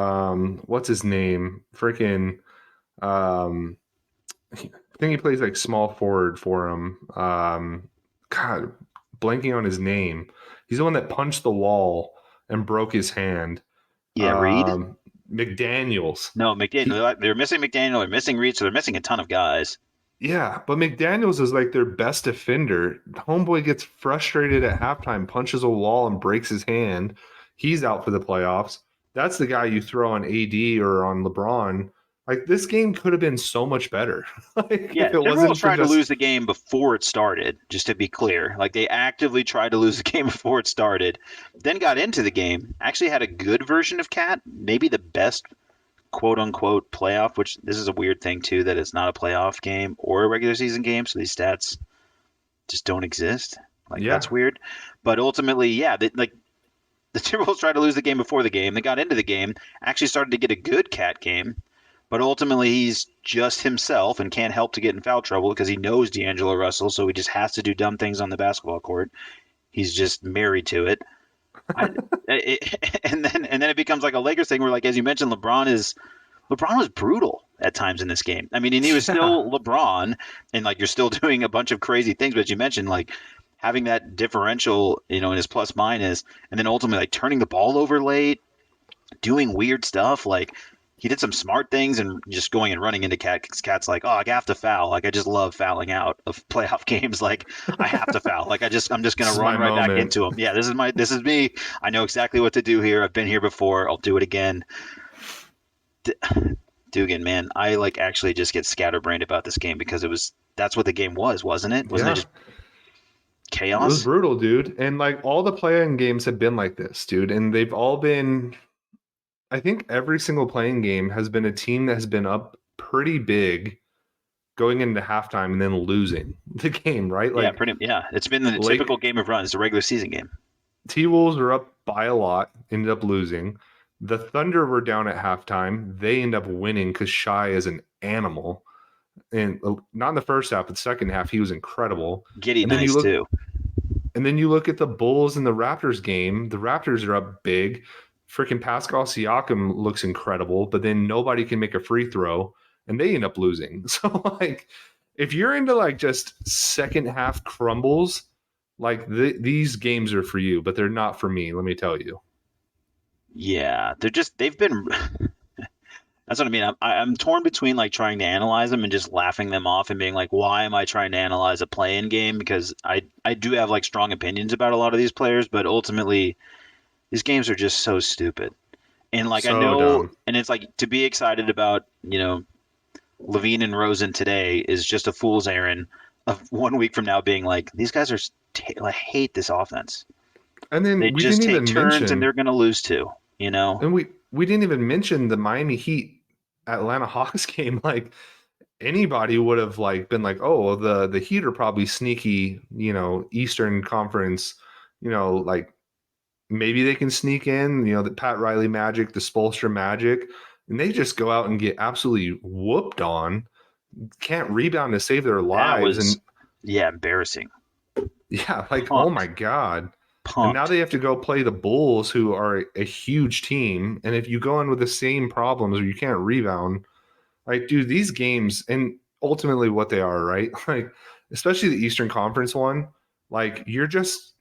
what's his name? Freaking, I think he plays like small forward for him. God, blanking on his name. He's the one that punched the wall and broke his hand. Yeah, Reed? McDaniels. No, McDaniel. They're missing McDaniel. They're missing Reed, so they're missing a ton of guys. Yeah, but McDaniels is like their best defender. Homeboy gets frustrated at halftime, punches a wall, and breaks his hand. He's out for the playoffs. That's the guy you throw on AD or on LeBron. Like, this game could have been so much better. Like, Yeah, if it Timberwolves wasn't tried for to lose the game before it started, just to be clear. Like, they actively tried to lose the game before it started, then got into the game, actually had a good version of Cat, maybe the best quote-unquote playoff, which this is a weird thing, too, that it's not a playoff game or a regular season game, so these stats just don't exist. Like, Yeah. That's weird. But ultimately, yeah, the Timberwolves tried to lose the game before the game. They got into the game, actually started to get a good Cat game. But ultimately, he's just himself and can't help to get in foul trouble because he knows D'Angelo Russell, so he just has to do dumb things on the basketball court. He's just married to it. And then it becomes like a Lakers thing where, like, as you mentioned, LeBron was brutal at times in this game. I mean, and he was still LeBron, and like you're still doing a bunch of crazy things. But as you mentioned, like having that differential, in his plus minus, and then ultimately like turning the ball over late, doing weird stuff like. He did some smart things and just going and running into Cat. Cat's like, oh, I have to foul. Like, I just love fouling out of playoff games. Like, I have to foul. Like, I'm just gonna run right back into him. Yeah, this is me. I know exactly what to do here. I've been here before. I'll do it again. Dugan, man, I like actually just get scatterbrained about this game because that's what the game was, wasn't it? Wasn't it just chaos? It was brutal, dude. And like all the play-in games have been like this, dude. And they've all been. I think every single playing game has been a team that has been up pretty big going into halftime and then losing the game, right? Like, It's been the typical game of run. It's a regular season game. T-Wolves were up by a lot, ended up losing. The Thunder were down at halftime. They end up winning because Shai is an animal. And not in the first half, but the second half, he was incredible. Giddy nice, too. And then you look at the Bulls and the Raptors game. The Raptors are up big. Freaking Pascal Siakam looks incredible, but then nobody can make a free throw, and they end up losing. So, like, if you're into, like, just second half crumbles, like, these games are for you, but they're not for me, let me tell you. Yeah, they've been – that's what I mean. I'm torn between, like, trying to analyze them and just laughing them off and being like, why am I trying to analyze a play-in game? Because I do have, like, strong opinions about a lot of these players, but ultimately – these games are just so stupid. And like, so I know, dumb. And it's like to be excited about, Levine and Rosen today is just a fool's errand of 1 week from now being like, these guys are, I hate this offense. And then they just take turns and they're going to lose too, And we didn't even mention the Miami Heat Atlanta Hawks game. Like anybody would have like been like, oh, the Heat are probably sneaky, Eastern Conference, like, maybe they can sneak in, the Pat Riley magic, the Spoelstra magic, and they just go out and get absolutely whooped on. Can't rebound to save their lives. Embarrassing. Yeah, like, Punked. Oh my God. Punked. And now they have to go play the Bulls, who are a huge team. And if you go in with the same problems or you can't rebound, like, dude, these games, and ultimately what they are, right? Like, especially the Eastern Conference one, like, you're just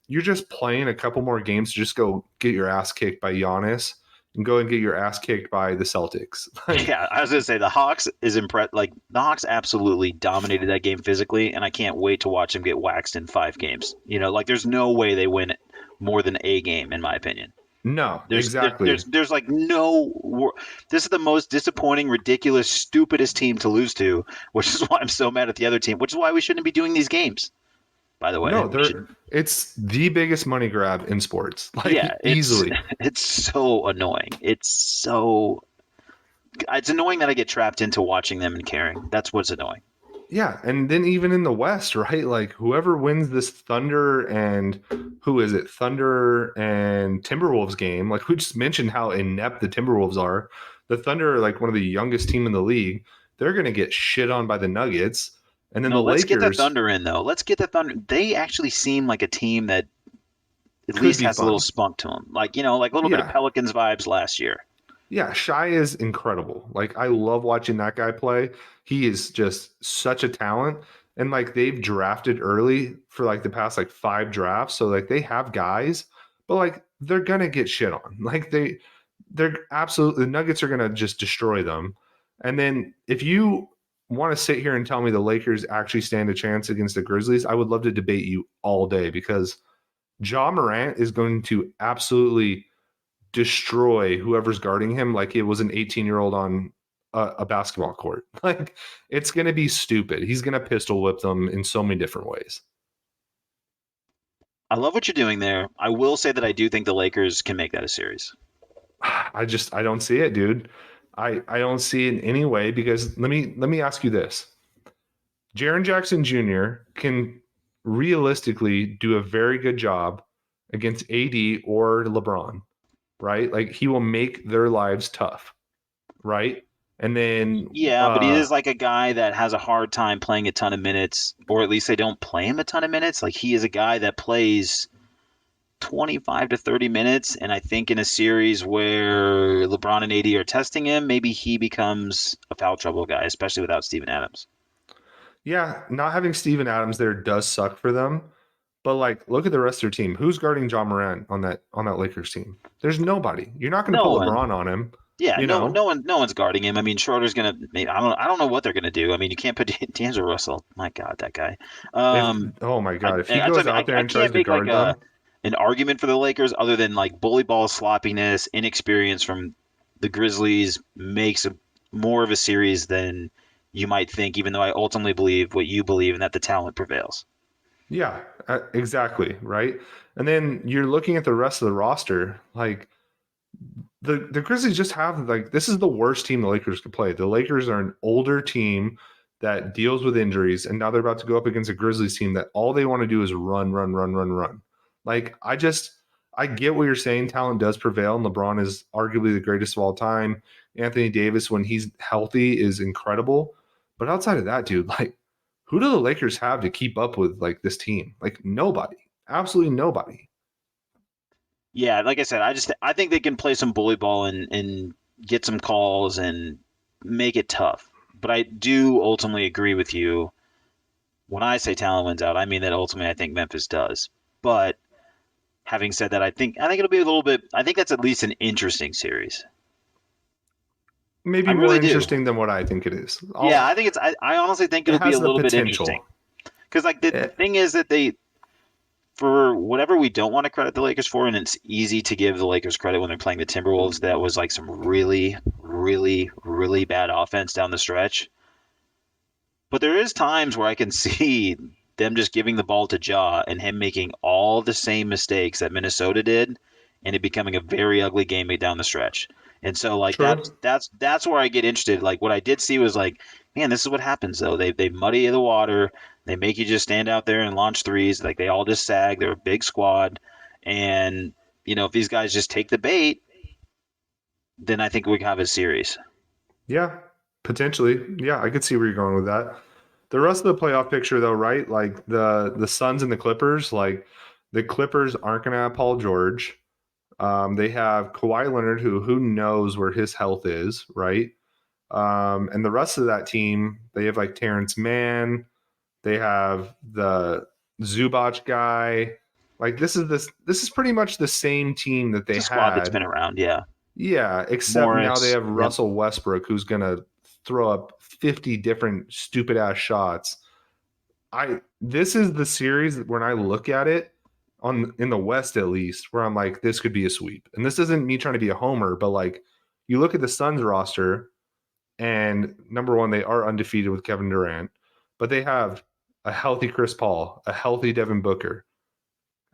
playing a couple more games to just go get your ass kicked by Giannis and go and get your ass kicked by the Celtics. Yeah, I was going to say the Hawks is impressed. Like the Hawks absolutely dominated that game physically, and I can't wait to watch them get waxed in 5 games. Like there's no way they win more than a game, in my opinion. No, exactly. There's like no. This is the most disappointing, ridiculous, stupidest team to lose to, which is why I'm so mad at the other team. Which is why we shouldn't be doing these games. By the way, No, it's the biggest money grab in sports. Like yeah, easily. It's so annoying. It's annoying that I get trapped into watching them and caring. That's what's annoying. Yeah, and then even in the West, right? Like whoever wins this Thunder and Thunder and Timberwolves game, like we just mentioned how inept the Timberwolves are. The Thunder are like one of the youngest team in the league. They're going to get shit on by the Nuggets. And then let's Lakers, get the Thunder in though. Let's get the Thunder. They actually seem like a team that at least has a little spunk to them. Like, like a little bit of Pelicans vibes last year. Yeah, Shai is incredible. Like I love watching that guy play. He is just such a talent. And like they've drafted early for like the past like 5 drafts. So like they have guys, but like they're gonna get shit on. Like they're absolutely, the Nuggets are gonna just destroy them. And then if you want to sit here and tell me the Lakers actually stand a chance against the Grizzlies, I would love to debate you all day because Ja Morant is going to absolutely destroy whoever's guarding him like it was an 18-year-old on a basketball court. Like it's going to be stupid. He's going to pistol whip them in so many different ways. I love what you're doing there. I will say that I do think the Lakers can make that a series. I don't see it, dude. I don't see it in any way because let me ask you this. Jaren Jackson Jr. can realistically do a very good job against AD or LeBron, right? Like he will make their lives tough, right? And then but he is like a guy that has a hard time playing a ton of minutes, or at least they don't play him a ton of minutes. Like he is a guy that plays 25 to 30 minutes, and I think in a series where LeBron and AD are testing him, maybe he becomes a foul trouble guy, especially without Steven Adams. Yeah, not having Steven Adams there does suck for them. But like, look at the rest of their team. Who's guarding Ja Morant on that Lakers team? There's nobody. You're not going to put LeBron on him. Yeah, no one's guarding him. I mean, Schroeder's gonna. I don't know what they're gonna do. I mean, you can't put D'Angelo Russell. My God, that guy. Oh my God, if he goes out there and tries to guard them, an argument for the Lakers other than like bully ball sloppiness, inexperience from the Grizzlies makes more of a series than you might think. Even though I ultimately believe what you believe and that the talent prevails. Yeah, exactly, right. And then you're looking at the rest of the roster, like. The Grizzlies just have like this is the worst team the Lakers could play. The Lakers are an older team that deals with injuries, and now they're about to go up against a Grizzlies team that all they want to do is run. Like I get what you're saying. Talent does prevail, and LeBron is arguably the greatest of all time. Anthony Davis, when he's healthy, is incredible. But outside of that, dude, like who do the Lakers have to keep up with like this team? Like nobody, absolutely nobody. Yeah, like I said, I think they can play some bully ball and get some calls and make it tough. But I do ultimately agree with you. When I say talent wins out, I mean that ultimately I think Memphis does. But having said that, I think it'll be a little bit. I think that's at least an interesting series. Maybe more interesting than what I think it is. I think it's. I honestly think it'll be a little bit interesting. Because like the thing is that for whatever we don't want to credit the Lakers for, and it's easy to give the Lakers credit when they're playing the Timberwolves, that was like some really, really, really bad offense down the stretch. But there is times where I can see them just giving the ball to Ja and him making all the same mistakes that Minnesota did, and it becoming a very ugly game down the stretch. And so like that's where I get interested. Like what I did see was like, man, this is what happens though. They muddy the water. They make you just stand out there and launch threes. Like they all just sag. They're a big squad. And, if these guys just take the bait, then I think we can have a series. Yeah, potentially. Yeah, I could see where you're going with that. The rest of the playoff picture though, right? Like the Suns and the Clippers, like the Clippers aren't going to have Paul George. They have Kawhi Leonard, who knows where his health is, right? And the rest of that team, they have like Terrence Mann. They have the Zubac guy. Like this is pretty much the same team that they had. Squad that's been around, yeah. Yeah, except Morris, now they have Russell Westbrook, who's gonna throw up 50 different stupid ass shots. This is the series when I look at it, in the West at least, where I'm like, this could be a sweep. And this isn't me trying to be a homer, but like you look at the Suns roster, and number one, they are undefeated with Kevin Durant, but they have a healthy Chris Paul, a healthy Devin Booker,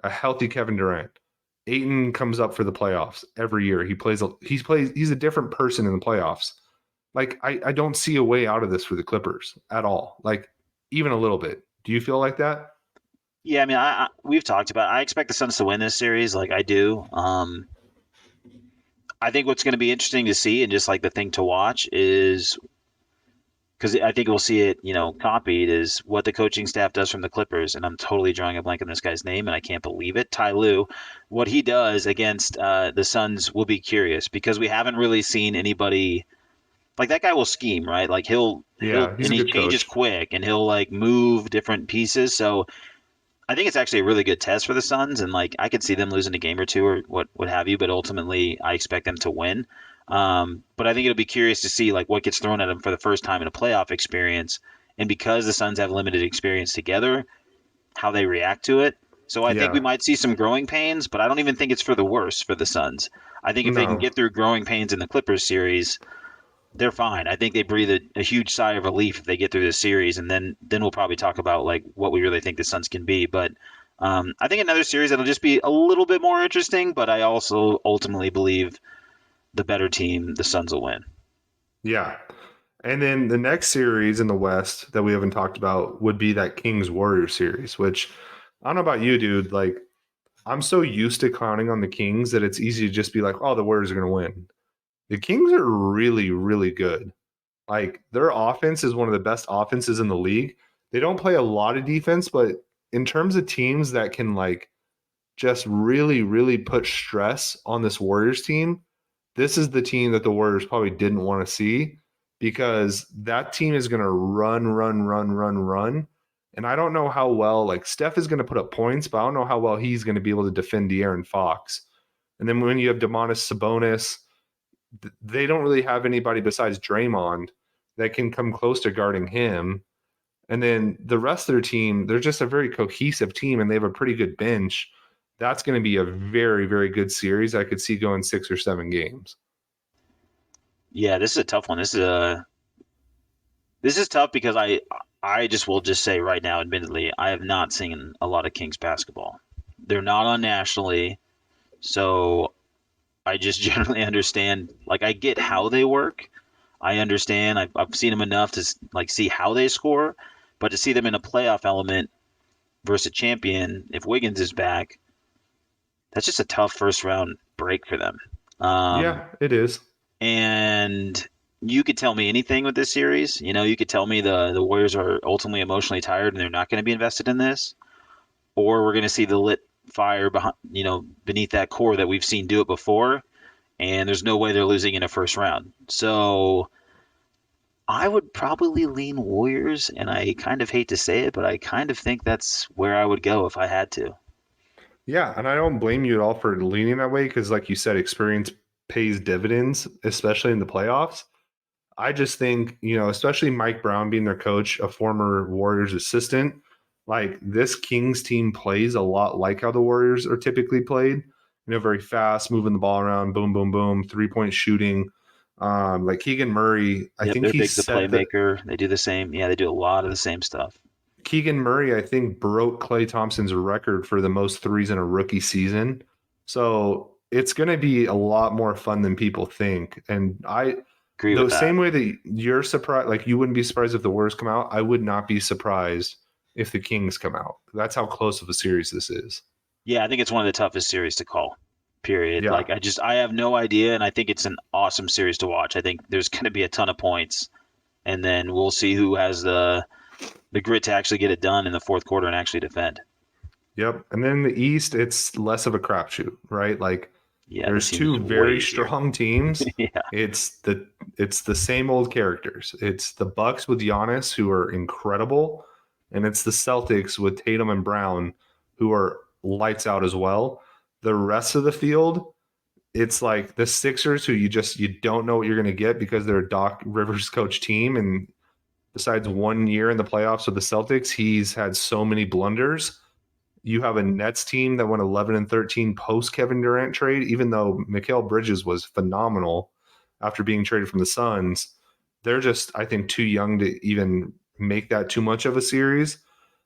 a healthy Kevin Durant. Ayton comes up for the playoffs every year. He's a different person in the playoffs. Like I don't see a way out of this for the Clippers at all. Like even a little bit. Do you feel like that? Yeah, I mean, we've talked about. I expect the Suns to win this series, like I do. I think what's going to be interesting to see, and just like the thing to watch, is because I think we'll see it, copied, is what the coaching staff does from the Clippers. And I'm totally drawing a blank on this guy's name, and I can't believe it. Ty Lue, what he does against the Suns will be curious because we haven't really seen anybody like that guy will scheme, right? Like he'll He's and a he good changes coach. quick and he'll like move different pieces. So I think it's actually a really good test for the Suns, and like I could see them losing a game or two or what have you, but ultimately I expect them to win. But I think it'll be curious to see like what gets thrown at them for the first time in a playoff experience, and because the Suns have limited experience together, how they react to it. So I think we Yeah. might see some growing pains, but I don't even think it's for the worse for the Suns. I think if they can No. get through growing pains in the Clippers series, they're fine. I think they breathe a huge sigh of relief if they get through this series, and then we'll probably talk about like what we really think the Suns can be. But I think another series that'll just be a little bit more interesting. But I also ultimately believe the better team, the Suns, will win. Yeah. And then the next series in the West that we haven't talked about would be that Kings Warriors series, which I don't know about you, dude. Like, I'm so used to clowning on the Kings that it's easy to just be like, oh, the Warriors are going to win. The Kings are really, really good. Like, their offense is one of the best offenses in the league. They don't play a lot of defense, but in terms of teams that can, like, just really, really put stress on this Warriors team, this is the team that the Warriors probably didn't want to see because that team is going to run, run, run, run, run. And I don't know how well, like, Steph is going to put up points, but I don't know how well he's going to be able to defend De'Aaron Fox. And then when you have Domantas Sabonis, they don't really have anybody besides Draymond that can come close to guarding him. And then the rest of their team, they're just a very cohesive team and they have a pretty good bench. That's going to be a very, very good series. I could see going 6 or 7 games. Yeah, this is a tough one. This is tough because I just will just say right now, admittedly, I have not seen a lot of Kings basketball. They're not on nationally, so I just generally understand. Like I get how they work. I understand. I've seen them enough to like see how they score, but to see them in a playoff element versus a champion, if Wiggins is back, that's just a tough first round break for them. Um, Yeah, it is. and you could tell me anything with this series. You could tell me the Warriors are ultimately emotionally tired and they're not going to be invested in this, or we're going to see the lit fire behind, beneath that core that we've seen do it before, and there's no way they're losing in a first round. So I would probably lean Warriors, and I kind of hate to say it, but I kind of think that's where I would go if I had to. Yeah, and I don't blame you at all for leaning that way because, like you said, experience pays dividends, especially in the playoffs. I just think, especially Mike Brown being their coach, a former Warriors assistant, like this Kings team plays a lot like how the Warriors are typically played. Very fast, moving the ball around, boom, boom, boom, 3-point shooting. Like Keegan Murray, I Yep, think they're he big, the set the playmaker. They do the same. Yeah, they do a lot of the same stuff. Keegan Murray, I think, broke Klay Thompson's record for the most threes in a rookie season. So it's going to be a lot more fun than people think. And Agree with the that. same way that you're surprised, like you wouldn't be surprised if the Warriors come out, I would not be surprised if the Kings come out. That's how close of a series this is. Yeah, I think it's one of the toughest series to call. Period. Yeah. Like I have no idea, and I think it's an awesome series to watch. I think there's going to be a ton of points, and then we'll see who has the grit to actually get it done in the fourth quarter and actually defend. Yep. And then in the East, it's less of a crapshoot, right? Like Yeah, this there's seems two way very easier. strong teams. Yeah, It's the same old characters. It's the Bucks with Giannis, who are incredible, and it's the Celtics with Tatum and Brown, who are lights out as well. The rest of the field, it's like the Sixers, who you don't know what you're going to get because they're a Doc Rivers coach team, and besides 1 year in the playoffs with the Celtics, he's had so many blunders. You have a Nets team that went 11-13 post Kevin Durant trade, even though Mikal Bridges was phenomenal after being traded from the Suns. They're just, I think, too young to even make that too much of a series.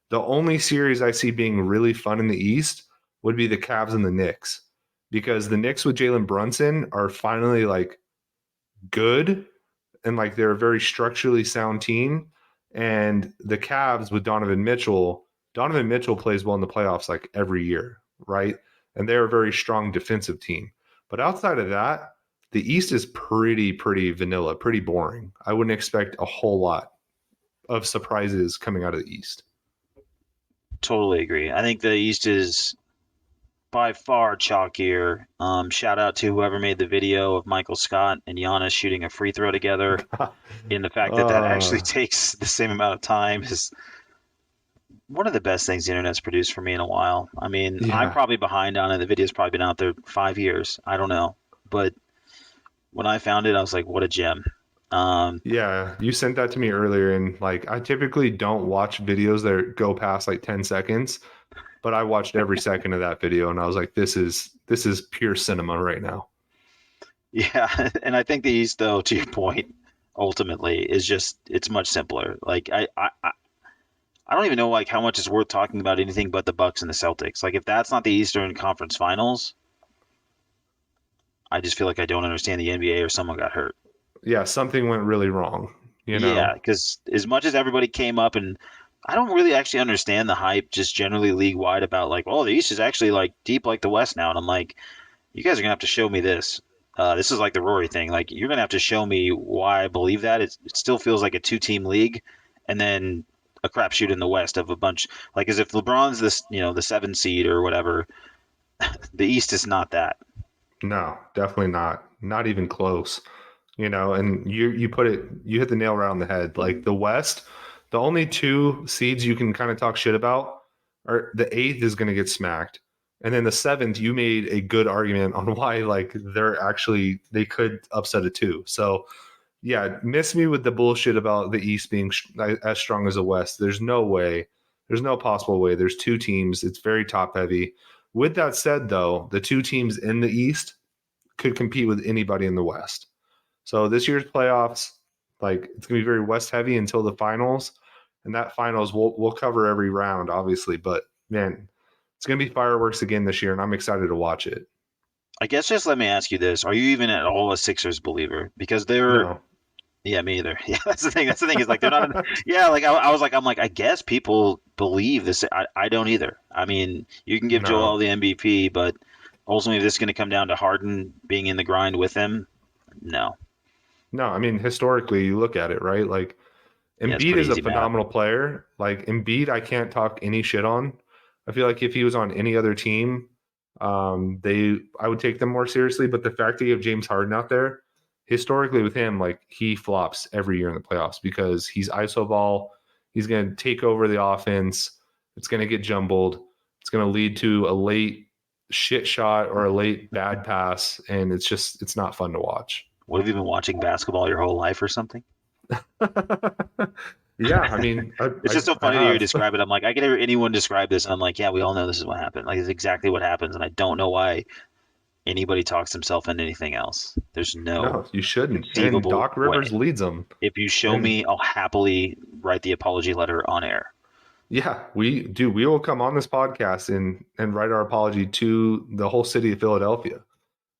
The only series I see being really fun in the East would be the Cavs and the Knicks, because the Knicks with Jalen Brunson are finally like good, and like they're a very structurally sound team. And the Cavs with Donovan Mitchell plays well in the playoffs like every year, right? And they're a very strong defensive team. But outside of that, the East is pretty vanilla, pretty boring. I wouldn't expect a whole lot of surprises coming out of the East. Totally agree. I think the East is by far chalkier. Shout out to whoever made the video of Michael Scott and Giannis shooting a free throw together. In the fact that actually takes the same amount of time is one of the best things the internet's produced for me in a while. I mean, Yeah. I'm probably behind on it. The video's probably been out there 5 years. I don't know. But when I found it, I was like, what a gem. Yeah, you sent that to me earlier, and like I typically don't watch videos that go past like 10 seconds, but I watched every second of that video, and I was like, this is pure cinema right now. Yeah, and I think the East, though, to your point, ultimately is just it's much simpler. Like I don't even know like how much it's worth talking about anything but the Bucks and the Celtics. Like if that's not the Eastern Conference Finals, I just feel like I don't understand the NBA or someone got hurt. Yeah, something went really wrong, you know. Yeah, because as much as everybody came up and I don't really actually understand the hype just generally league wide about like, oh, the East is actually like deep like the West now. And I'm like, you guys are gonna have to show me this. This is like the Rory thing. Like you're gonna have to show me why I believe that. It still feels like a two-team league, and then a crapshoot in the West of a bunch like as if LeBron's this the 7 seed or whatever. The East is not that. No, definitely not. Not even close. You know, and you hit the nail right on the head. Like the West, the only 2 seeds you can kind of talk shit about are the 8th is going to get smacked. And then the 7th, you made a good argument on why like they could upset a 2. So yeah, miss me with the bullshit about the East being as strong as the West. There's no way. There's no possible way. There's 2 teams. It's very top heavy. With that said, though, the 2 teams in the East could compete with anybody in the West. So this year's playoffs, like it's gonna be very West heavy until the finals, and that finals we'll cover every round, obviously. But man, it's gonna be fireworks again this year, and I'm excited to watch it. I guess just let me ask you this: are you even at all a Sixers believer? Because they're No. Yeah, me either. Yeah, that's the thing. That's the thing is like they're not. Yeah, like I'm like I guess people believe this. I don't either. I mean, you can give No. Joel the MVP, but ultimately, this is going to come down to Harden being in the grind with him. No. No, I mean historically, you look at it, right? Like Yeah, it's Embiid pretty is a easy math. phenomenal player. Like Embiid, I can't talk any shit on. I feel like if he was on any other team, I would take them more seriously. But the fact that you have James Harden out there, historically with him, like he flops every year in the playoffs because he's iso ball. He's going to take over the offense. It's going to get jumbled. It's going to lead to a late shit shot or a late bad pass, and it's not fun to watch. What have you been watching basketball your whole life or something? Yeah, I mean, It's just so funny to hear you describe it. I'm like, I can hear anyone describe this, and I'm like, yeah, we all know this is what happened. Like, it's exactly what happens, and I don't know why anybody talks himself into anything else. There's No, you shouldn't. And conceivable Doc Rivers way. leads them. If you show And- me, I'll happily write the apology letter on air. Yeah, we will come on this podcast and write our apology to the whole city of Philadelphia.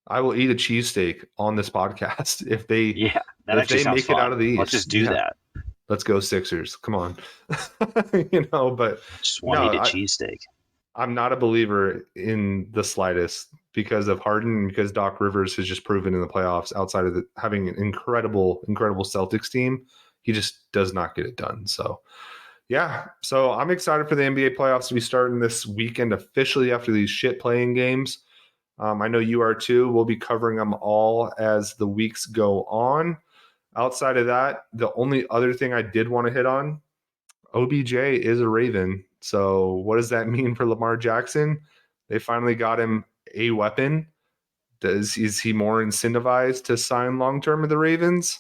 I will eat a cheesesteak on this podcast if they Yeah, that if actually they sounds make fun. it out of the East. Let's just do Yeah. that. Let's go Sixers. Come on. But Just want to No, eat a cheesesteak. I'm not a believer in the slightest because of Harden and because Doc Rivers has just proven in the playoffs, outside of having an incredible Celtics team, he just does not get it done. So yeah, so I'm excited for the NBA playoffs to be starting this weekend officially after these shit playing games. I know you are too. We'll be covering them all as the weeks go on. Outside of that, the only other thing I did want to hit on, OBJ is a Raven. So what does that mean for Lamar Jackson? They finally got him a weapon. Is he more incentivized to sign long-term with the Ravens?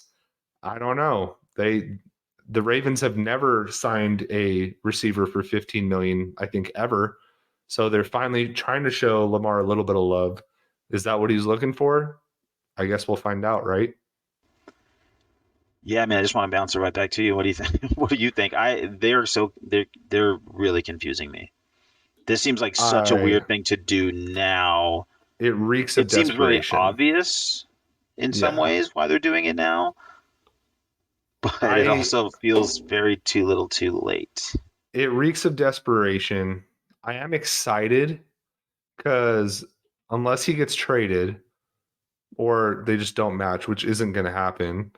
I don't know. The Ravens have never signed a receiver for $15 million, I think, ever. So they're finally trying to show Lamar a little bit of love. Is that what he's looking for? I guess we'll find out, right? Yeah, man, I just want to bounce it right back to you. What do you think? What do you think? They're really confusing me. This seems like such a I weird thing to do now. It reeks of It seems really desperation. obvious in some Yeah. ways why they're doing it now, but it I also feels very too little too late. It reeks of desperation. I am excited because unless he gets traded or they just don't match, which isn't going to happen,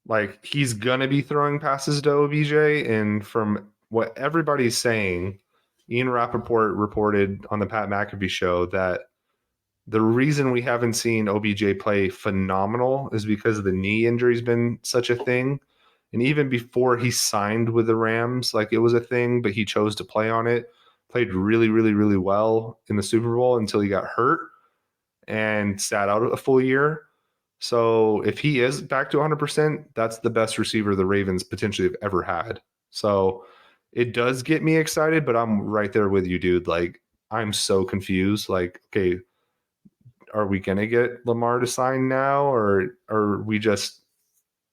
like he's going to be throwing passes to OBJ. And from what everybody's saying, Ian Rappaport reported on the Pat McAfee show that the reason we haven't seen OBJ play phenomenal is because the knee injury's been such a thing. And even before he signed with the Rams, like it was a thing, but he chose to play on it. Played really, really, really well in the Super Bowl until he got hurt and sat out a full year. So if he is back to 100%, that's the best receiver the Ravens potentially have ever had. So it does get me excited, but I'm right there with you, dude. Like I'm so confused. Like, okay, are we gonna get Lamar to sign now, or are we just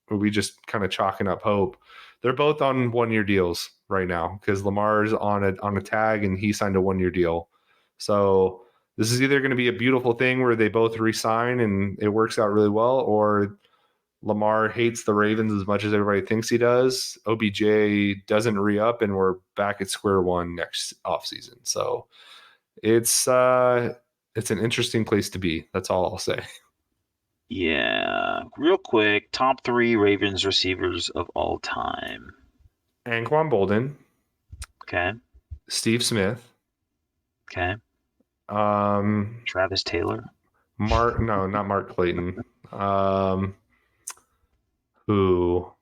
kind of chalking up hope? They're both on 1-year deals right now because Lamar's on a tag and he signed a 1-year deal. So this is either going to be a beautiful thing where they both re-sign and it works out really well, or Lamar hates the Ravens as much as everybody thinks he does. OBJ doesn't re-up and we're back at square one next offseason. So it's an interesting place to be. That's all I'll say. Yeah, real quick, top 3 Ravens receivers of all time. Anquan Bolden, Okay, Steve Smith, okay. um, Travis Taylor. no, not Mark Clayton. Who?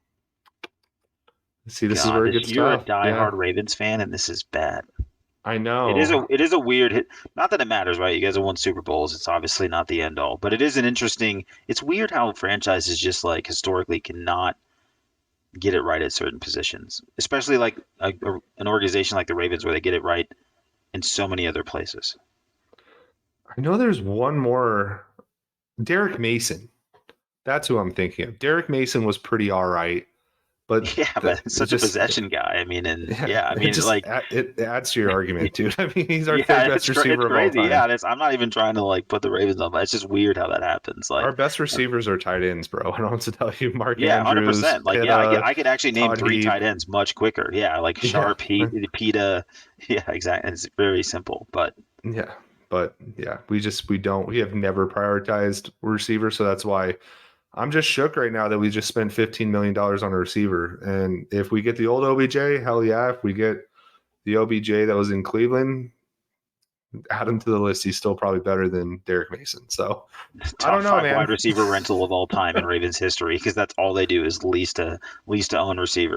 See, this is where it gets You're a tough. diehard Yeah, Ravens fan, and this is bad. I It know. is a weird hit. Not that it matters, right? You guys have won Super Bowls. It's obviously not the end all, but it is an interesting. It's weird how franchises just like historically cannot get it right at certain positions, especially like an organization like the Ravens where they get it right in so many other places. I know there's one more. Derek Mason. That's who I'm thinking of. Derek Mason was pretty all right, but Yeah, but it's it such a just possession guy. I mean, and yeah, yeah, I it mean, just like, it adds to your argument, dude. I mean, he's our third yeah, best it's receiver of all crazy. time. Yeah, I'm not even trying to like put the Ravens on, but it's just weird how that happens. Our Like, best receivers are tight ends, bro. I don't want to tell you. Mark yeah, Andrews, 100%. Like, yeah, Pitta, I could actually name Todd 3 Heap. tight ends much quicker. Yeah, like Yeah, Sharp, Peta. Yeah, exactly. It's very simple, but yeah, but yeah, we have never prioritized receivers, so that's why I'm just shook right now that we just spent $15 million on a receiver. And if we get the old OBJ, hell yeah. If we get the OBJ that was in Cleveland, add him to the list. He's still probably better than Derek Mason. So I top don't know, 5 man. wide receiver rental of all time in Ravens history because that's all they do is lease to own receiver.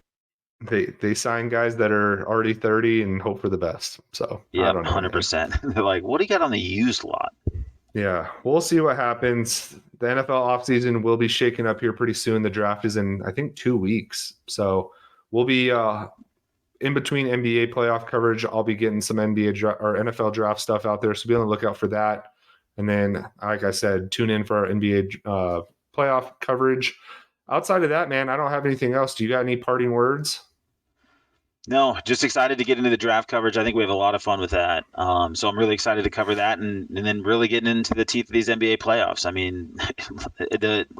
They sign guys that are already 30 and hope for the best. So I Yep, don't know, man. 100%. They're like, what do you got on the used lot? Yeah, we'll see what happens. The NFL offseason will be shaking up here pretty soon. The draft is in, I think, 2 weeks. So we'll be in between NBA playoff coverage. I'll be getting some NBA or NFL draft stuff out there. So be on the lookout for that. And then, like I said, tune in for our NBA playoff coverage. Outside of that, man, I don't have anything else. Do you got any parting words? No, just excited to get into the draft coverage. I think we have a lot of fun with that. So I'm really excited to cover that and then really getting into the teeth of these NBA playoffs. I mean,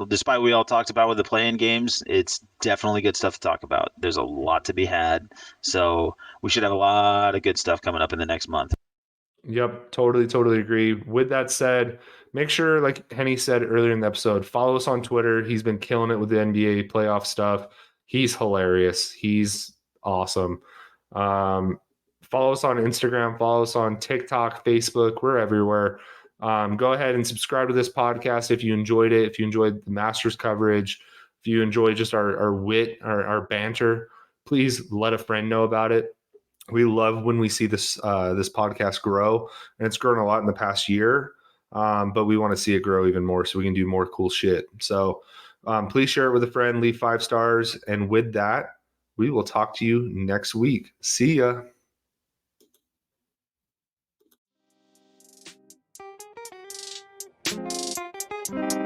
despite what we all talked about with the play-in games, it's definitely good stuff to talk about. There's a lot to be had. So we should have a lot of good stuff coming up in the next month. Yep, totally agree. With that said, make sure, like Henny said earlier in the episode, follow us on Twitter. He's been killing it with the NBA playoff stuff. He's hilarious. He's awesome. Follow us on Instagram, follow us on TikTok, Facebook. We're everywhere. Go ahead and subscribe to this podcast if you enjoyed it, if you enjoyed the Masters coverage, if you enjoy just our wit, our banter, please let a friend know about it. We love when we see this podcast grow, and it's grown a lot in the past year, but we want to see it grow even more so we can do more cool shit. So please share it with a friend, leave 5 stars, and with that, we will talk to you next week. See ya. Bye.